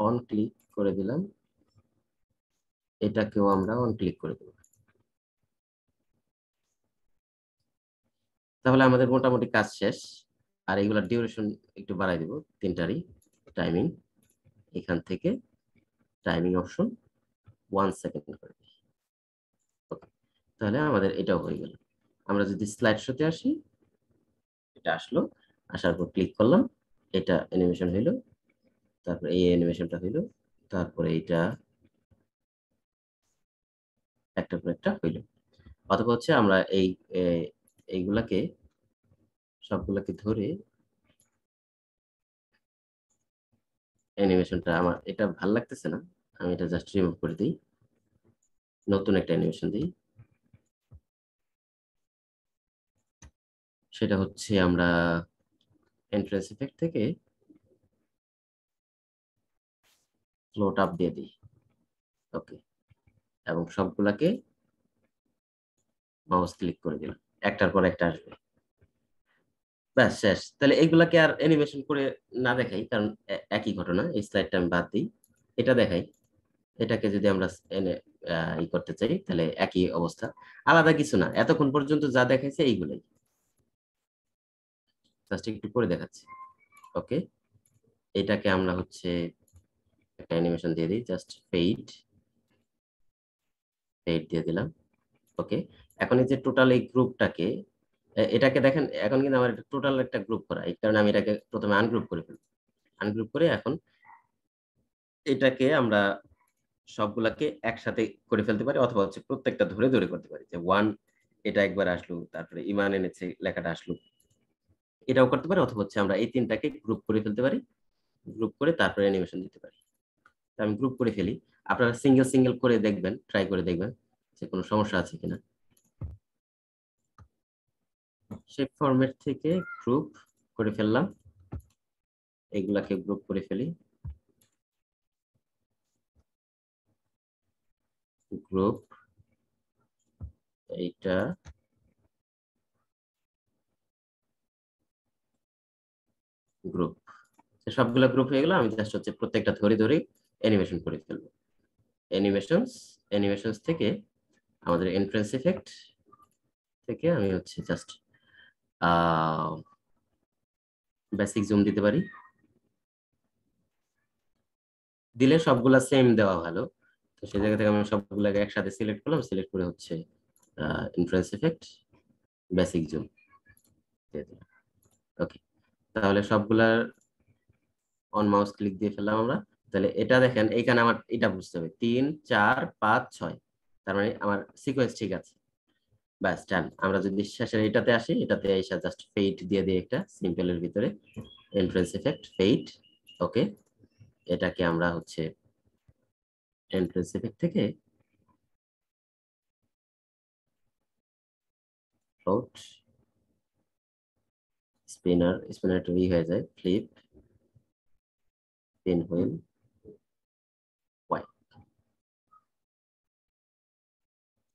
অন ক্লিক করে দিলাম, এটাকেও আমরা অন ক্লিক করে দেব। তাহলে আমাদের মোটামুটি কাজ শেষ। আর এগুলা ডিউরেশন একটু বাড়াই দেব, তিনটারই টাইমিং। এখান থেকে টাইমিং অপশন 1 সেকেন্ড করে দিই। ওকে, তাহলে আমাদের এটাও হয়ে গেল। আমরা যদি স্লাইড শোতে আসি, এটা আসলো, আসার পর ক্লিক করলাম, এটা অ্যানিমেশন হইলো, তারপর এই অ্যানিমেশনটা হইলো, তারপরে এইটা একটা পর একটা হইলো। অথবা হচ্ছে আমরা এইগুলাকে সবগুলাকে ধরে অ্যানিমেশনটা, আমার এটা ভালো লাগতেছে না, আমি এটা জাস্ট রিমুভ করে দিই, নতুন একটা অ্যানিমেশন দিই। সেটা হচ্ছে আমরা এন্ট্রান্স ইফেক্ট থেকে ফ্লোট আপ দিয়ে দিই। ওকে, এবং সবগুলাকে মাউস ক্লিক করে দিলাম, একটার পর একটা আসবে। ব্যাস শেষ। তাহলে এইগুলাকে আর অ্যানিমেশন করে না দেখাই, কারণ একই ঘটনা। এই স্লাইডটা আমি বাদ দিই, এটা দেখাই। এটাকে যদি আমরা ই করতে চাই, তাহলে একই অবস্থা, আলাদা কিছু না। এতক্ষণ পর্যন্ত যা দেখাইছে এইগুলাই, জাস্ট একটু করে দেখাচ্ছি। ওকে, এটাকে আমরা হচ্ছে একটা অ্যানিমেশন দিয়ে দিই, জাস্ট ফেড দিয়ে দিলাম। ওকে, এখন এই যে টোটাল এই গ্রুপটাকে, এটাকে দেখেন, এখন কিন্তু আমার টোটাল একটা গ্রুপ করা, এই কারণে আমি এটাকে প্রথমে আনগ্রুপ করে ফেলবো। আনগ্রুপ করে এখন এটাকে আমরা সবগুলাকে একসাথে করে ফেলতে পারি, অথবা হচ্ছে প্রত্যেকটা ধরে ধরে করতে পারি, যে 1 এটা একবার আসলো, তারপরে ইমান এনেছে লেখাটা আসলো, এটাও করতে পারি। অথবা হচ্ছে আমরা এই তিনটাকে গ্রুপ করে ফেলতে পারি, গ্রুপ করে তারপরে অ্যানিমেশন দিতে পারি। আমি গ্রুপ করে ফেলি, আপনারা সিঙ্গেল সিঙ্গেল করে দেখবেন, ট্রাই করে দেখবেন যে কোনো সমস্যা আছে কিনা। শেপ ফরম্যাট থেকে গ্রুপ করে ফেললাম, এগুলাকে গ্রুপ করে ফেলি, গ্রুপ, এইটা গ্রুপ, সবগুলা গ্রুপ হয়ে গেল। আমি জাস্ট হচ্ছে প্রত্যেকটা ধরে ধরে অ্যানিমেশন করে ফেলবো। অ্যানিমেশনস থেকে আমাদের এন্ট্রান্স ইফেক্ট থেকে আমি হচ্ছে জাস্ট বেসিক জুম দিতে পারি, দিলে সবগুলা সেম দেওয়া ভালো। তো সেই জায়গা থেকে আমি সবগুলাকে একসাথে সিলেক্ট করলাম, সিলেক্ট করে হচ্ছে এন্ট্রান্স ইফেক্ট, বেসিক জুম দিয়ে দিলাম। ওকে, তাহলে সবগুলার অন মাউস ক্লিক দিয়ে ফেললাম আমরা। তাহলে এটা দেখেন, এইখানে আমার এটা বুঝতে হবে 3 4 5 6, তার মানে আমার সিকোয়েন্স ঠিক আছে। ব্যাস ডান। আমরা যদি শেষের এটাতে আসি, এটাতে এসে জাস্ট ফেড দিয়ে দিই একটা সিম্পলের ভিতরে, এন্ট্রান্স ইফেক্ট ফেড। ওকে, এটাকে আমরা হচ্ছে এন্ট্রান্স ইফেক্ট থেকে ফ্লোট, স্পিনার টু হয়ে যায়, ফ্লিপ, পিন হুইল, ওয়াই,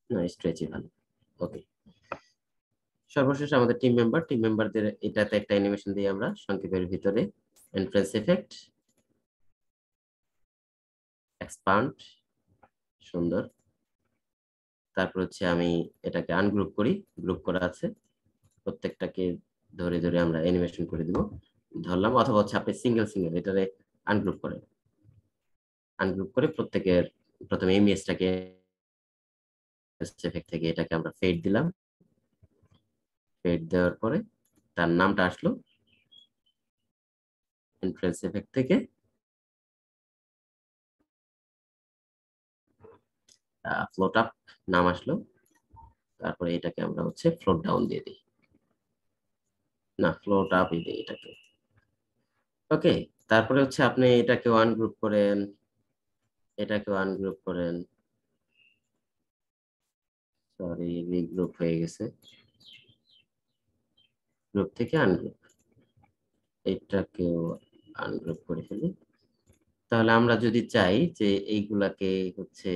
না স্ট্রেচই ভালো। ওকে, সর্বশেষ আমাদের টিম মেম্বারদের এটাতে একটা অ্যানিমেশন দিই আমরা সংক্ষেপের ভিতরে, এন্ট্রান্স ইফেক্ট, এক্সপান্ড, সুন্দর, তারপর হচ্ছে আমি এটাকে আনগ্রুপ করি, গ্রুপ করা আছে, প্রত্যেকটাকে ধরে ধরে আমরা অ্যানিমেশন করে দিব ধরলাম, অথবা হচ্ছে আপনি সিঙ্গেল সিঙ্গেল এটারে আনগ্রুপ করেন, আনগ্রুপ করে প্রত্যেকের প্রথমে ইমেজটাকে এফেক্ট থেকে এটাকে আমরা ফেড দিলাম, ফেড দেওয়ার পরে তার নামটা আসলো ইনফ্লুয়েন্স এফেক্ট থেকে, ফ্লোট আপ নাম আসলো, তারপরে এটাকে আমরা হচ্ছে ফ্লোট ডাউন দিয়ে দিই, না ফ্লোট আপ দিই এটাকে। ওকে, তারপরে হচ্ছে আপনি এটাকে ওয়ান গ্রুপ করেন, এটাকে ওয়ান গ্রুপ করেন, সরি রিগ্রুপ হয়ে গেছে, গ্রুপ থেকে আনগ্রুপ, এটাকেও আনগ্রুপ করে ফেলি। তাহলে আমরা যদি চাই যে এইগুলাকে হচ্ছে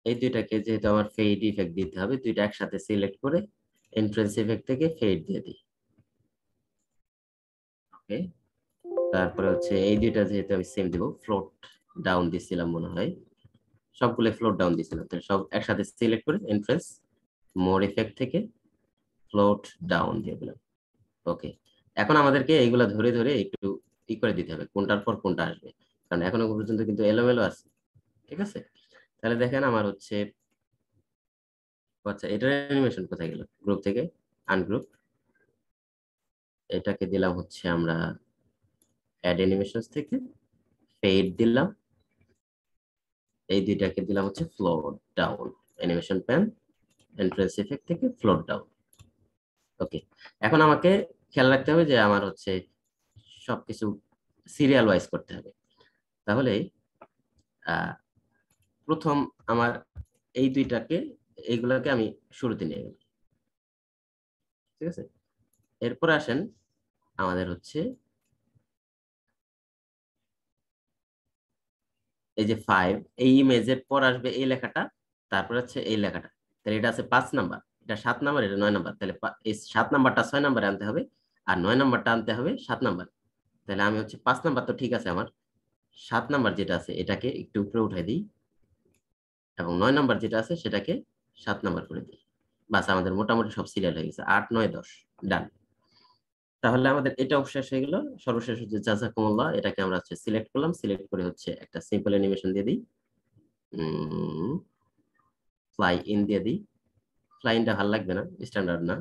এই দুইটাকে যেহেতু আমার ফেড ইফেক্ট দিতে হবে, দুইটা একসাথে সিলেক্ট করে এন্ট্রেন্স ইফেক্ট থেকে ফেড দিয়ে দিই। ওকে, তারপরে হচ্ছে এই দুইটা যেহেতু আমি সেম দিব, ফ্লোট ডাউন দিছিলাম মনে হয়, সবগুলো ফ্লোট ডাউন দিছিলাম, তাহলে সব একসাথে সিলেক্ট করে এন্ট্রেন্স মোর ইফেক্ট থেকে ফ্লোট ডাউন দিয়ে দিলাম। ওকে, এখন আমাদেরকে এইগুলা ধরে ধরে একটু ই করে দিতে হবে কোনটার পর কোনটা আসবে, কারণ এখনো পর্যন্ত কিন্তু এলোমেলো আছে। ঠিক আছে, তাহলে দেখেন আমার হচ্ছে, আচ্ছা এটার অ্যানিমেশন কোথায় গেল, গ্রুপ থেকে আনগ্রুপ, এটাকে দিলাম হচ্ছে আমরা অ্যাড অ্যানিমেশনস থেকে, ফেড দিলাম, এই দুইটাকে দিলাম হচ্ছে float down, animation pane entrance effect থেকে ফ্লোট ডাউন। ওকে, এখন আমাকে খেয়াল রাখতে হবে যে আমার হচ্ছে সবকিছু সিরিয়াল ওয়াইজ করতে হবে। তাহলে প্রথম আমার এই দুইটাকে, এইগুলোকে আমি শুরুতে নিয়ে গেলাম। ঠিক আছে, এরপর আসেন আমাদের হচ্ছে এই যে 5, এই ইমেজের পর আসবে এই লেখাটা, তারপর হচ্ছে এই লেখাটা, তাহলে এটা আছে 5 নাম্বার, এটা 7 নাম্বার, এটা 9 নাম্বার, তাহলে এই 7 নাম্বারটা 6 নাম্বারে আনতে হবে, আর 9 নাম্বারটা আনতে হবে 7 নাম্বার। তাহলে আমি হচ্ছে 5 নাম্বার তো ঠিক আছে, আমার 7 নাম্বার যেটা আছে এটাকে একটু উপরে উঠাই দিই, এবং 9 নাম্বার যেটা আছে সেটাকে 7 নাম্বার করে দিই। বাস, আমাদের মোটামুটি সব সিরিয়াল হয়ে গেছে, 8, 9, 10 ডান। তাহলে আমাদের এটাও শেষ হয়ে গেল। সর্বশেষ হচ্ছে জাযাকুমুল্লাহ, এটাকে আমরা হচ্ছে সিলেক্ট করলাম, সিলেক্ট করে হচ্ছে একটা সিম্পল অ্যানিমেশন দিয়ে দিই, ফ্লাই ইন দিয়ে দিই। ফ্লাই ইনটা ভালো লাগবে না, স্ট্যান্ডার্ড না,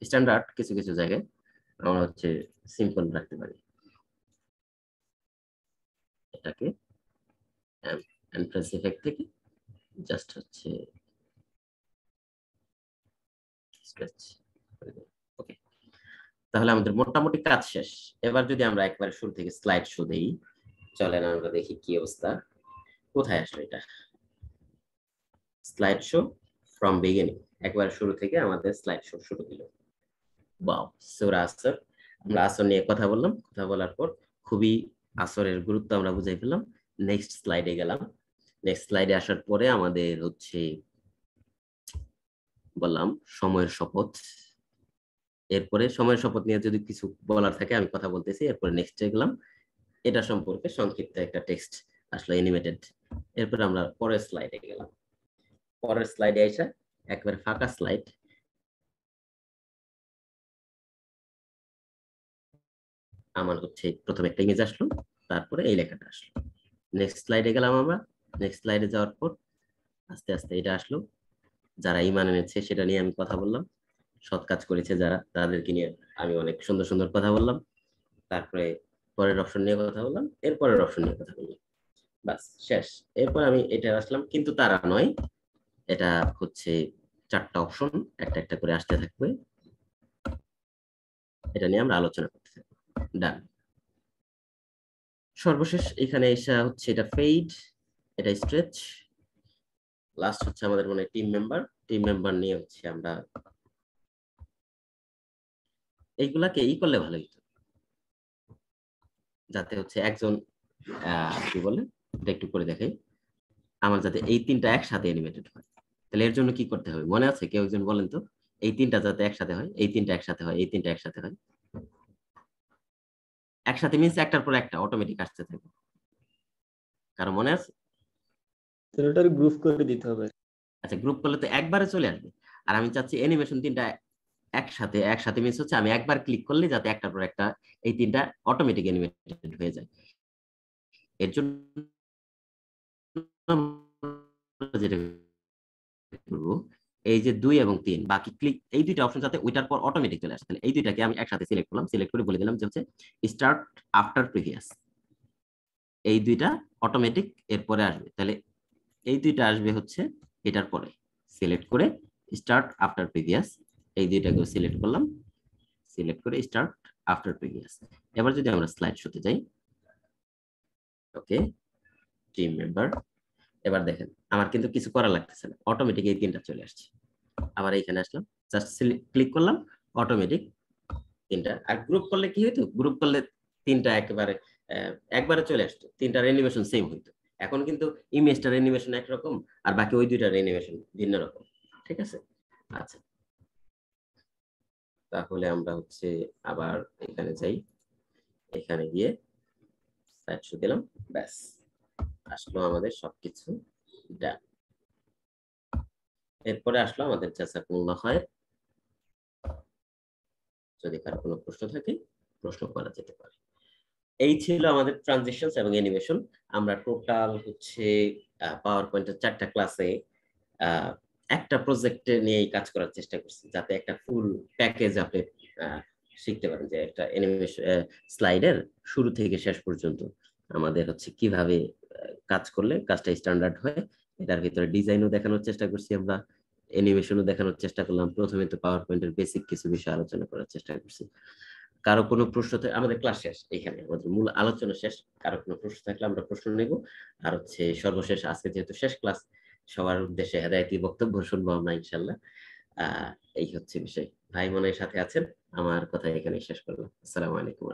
স্ট্যান্ডার্ড কিছু কিছু জায়গায় আমরা হচ্ছে সিম্পল রাখতে পারি। এটাকে এন্ট্রেন্স ইফেক্ট থেকে জাস্ট হচ্ছে স্কেচ করে দিই। ওকে, তাহলে আমাদের মোটামুটি কাজ শেষ। এবার যদি আমরা একবার শুরু থেকে স্লাইড শো দেই, চলেন আমরা দেখি কি অবস্থা, কোথায় আসলো এটা, স্লাইড শো ফ্রম বিগিনিং, একবার শুরু থেকে আমাদের স্লাইড শো শুরু দিল। ওয়াও, সূরা আসর, আমরা আসর নিয়ে কথা বললাম, কথা বলার পর খুবই আসরের গুরুত্ব আমরা বুঝাই ফেললাম। নেক্সট স্লাইডে গেলাম, নেক্সট স্লাইডে আসার পরে আমাদের হচ্ছে বললাম সময়ের শপথ, এরপরে সময়ের শপথ নিয়ে যদি কিছু বলার থাকে আমি কথা বলতেছি, এরপরে নেক্সটে গেলাম, এটা সম্পর্কে সংক্ষিপ্ত একটা টেক্সট আসলে অ্যানিমেটেড। এরপরে আমরা পরের স্লাইডে গেলাম, পরের স্লাইডে এসে একবারে ফাঁকা স্লাইড, আমার হচ্ছে প্রথমে একটা ইমেজ আসলো, তারপরে এই লেখাটা আসলো। নেক্সট স্লাইডে গেলাম আমরা, নেক্সট স্লাইডে যাওয়ার পর আস্তে আস্তে এটা আসলো, যারা ঈমান এনেছে সেটা নিয়ে আমি কথা বললাম, সৎ কাজ করেছে যারা তাদেরকে নিয়ে আমি অনেক সুন্দর সুন্দর কথা বললাম, তারপরে পরের অপশন নিয়ে কথা বললাম, এরপরের অপশন নিয়ে কথা বললাম, বাস শেষ। এরপর আমি এটা আসলাম, কিন্তু তারা নয়, এটা হচ্ছে 4টা অপশন একটা একটা করে আসতে থাকবে, এটা নিয়ে আমরা আলোচনা করতে থাকবো। ডান। সর্বশেষ এখানে এসে হচ্ছে এটা ফেড, এটা স্ট্রেচ, লাস্ট হচ্ছে আমাদের মনে টিম মেম্বার নিয়ে হচ্ছে আমরা এইগুলাকে ই করলে ভালো হতো, যাতে হচ্ছে একজন কি বলে এটা একটু করে দেখাই, আমার যাতে এই 3টা একসাথে অ্যানিমেটেড হয়। তাহলে এর জন্য কি করতে হবে মনে আছে, কেউ একজন বলেন তো, এই 3টা যাতে একসাথে হয়, এই 3টা একসাথে হয়, এই 3টা একসাথে হয়, একসাথে মিন্স একটার পর একটা অটোমেটিক আসতে থাকবে, কারণ মনে আছে? তাহলে ওটার গ্রুপ করে দিতে হবে। আচ্ছা, গ্রুপ করলে তো একবারে চলে আসবে। আর আমি চাচ্ছি অ্যানিমেশন তিনটা একসাথে মিস হচ্ছে, আমি একবার ক্লিক করলে যাতে একটার পর একটা এই তিনটা অটোমেটিক অ্যানিমেটেড হয়ে যায়। এর জন্য যেটা করবো, এই যে 2 এবং 3 বাকি ক্লিক, এই দুইটা অপশন যাতে ওইটার পর অটোমেটিক চলে আসে, তাহলে এই দুইটাকে আমি একসাথে সিলেক্ট করলাম, সিলেক্ট করে বলে দিলাম যে হচ্ছে স্টার্ট আফটার প্রিভিয়াস, এই দুইটা অটোমেটিক এরপরে আসবে। তাহলে এই দুইটা আসবে হচ্ছে এটার পরে, সিলেক্ট করে স্টার্ট আফটার প্রিভিয়াস, এই দুইটাকে সিলেক্ট করলাম, সিলেক্ট করে স্টার্ট আফটার প্রিভিয়াস। এবার যদি আমরা স্লাইড শোতে যাই, ওকে টিম মেম্বার, এবার দেখেন আমার কিন্তু কিছু করা লাগতেছে না, অটোমেটিক এই তিনটা চলে আসছে। আবার এইখানে আসলাম, জাস্ট ক্লিক করলাম, অটোমেটিক তিনটা। আর গ্রুপ করলে কি হইতো, গ্রুপ করলে তিনটা একেবারে একবারে চলে আসতো, তিনটার অ্যানিমেশন সেম হইতো। এখন কিন্তু ইমেজটার অ্যানিমেশন একরকম আর বাকি ওই দুইটার অ্যানিমেশন ভিন্ন রকম। ঠিক আছে, আচ্ছা তাহলে আমরা হচ্ছে আবার এখানে যাই, এখানে গিয়ে স্লাইড শো দিলাম, ব্যাস আসলো আমাদের সবকিছু ডান। এরপরে আসলো আমাদের জাযাকুমুল্লাহ খায়র। যদি কারো কোনো প্রশ্ন থাকে প্রশ্ন করা যেতে পারে। এই ছিল আমাদের ট্রানজিশনস এবং অ্যানিমেশন। আমরা টোটাল হচ্ছে পাওয়ার পয়েন্টের 4টা ক্লাসে একটা প্রজেক্টে নিয়ে কাজ করার চেষ্টা করছি, যাতে একটা ফুল প্যাকেজ আপনি শিখতে পারেন, যে একটা অ্যানিমেশন স্লাইডের শুরু থেকে শেষ পর্যন্ত আমাদের হচ্ছে কিভাবে কাজ করলে কাজটা স্ট্যান্ডার্ড হয়। এটার ভিতরে ডিজাইনও দেখানোর চেষ্টা করছি আমরা, অ্যানিমেশনও দেখানোর চেষ্টা করলাম। প্রথমে তো পাওয়ার পয়েন্টের বেসিক কিছু বিষয় আলোচনা করার চেষ্টা করছি। কারো কোনো প্রশ্ন, আমাদের ক্লাস শেষ, এখানে আমাদের মূল আলোচনা শেষ। কারো কোনো প্রশ্ন থাকলে আমরা প্রশ্ন নেব। আর হচ্ছে সর্বশেষ আজকে যেহেতু শেষ ক্লাস, সবার উদ্দেশ্যে হেদায়েতি বক্তব্য শুনবো আমরা ইনশাল্লাহ। এই হচ্ছে বিষয়। ভাই মনে সাথে আছেন, আমার কথা এখানে শেষ করলাম। আসসালামু আলাইকুম।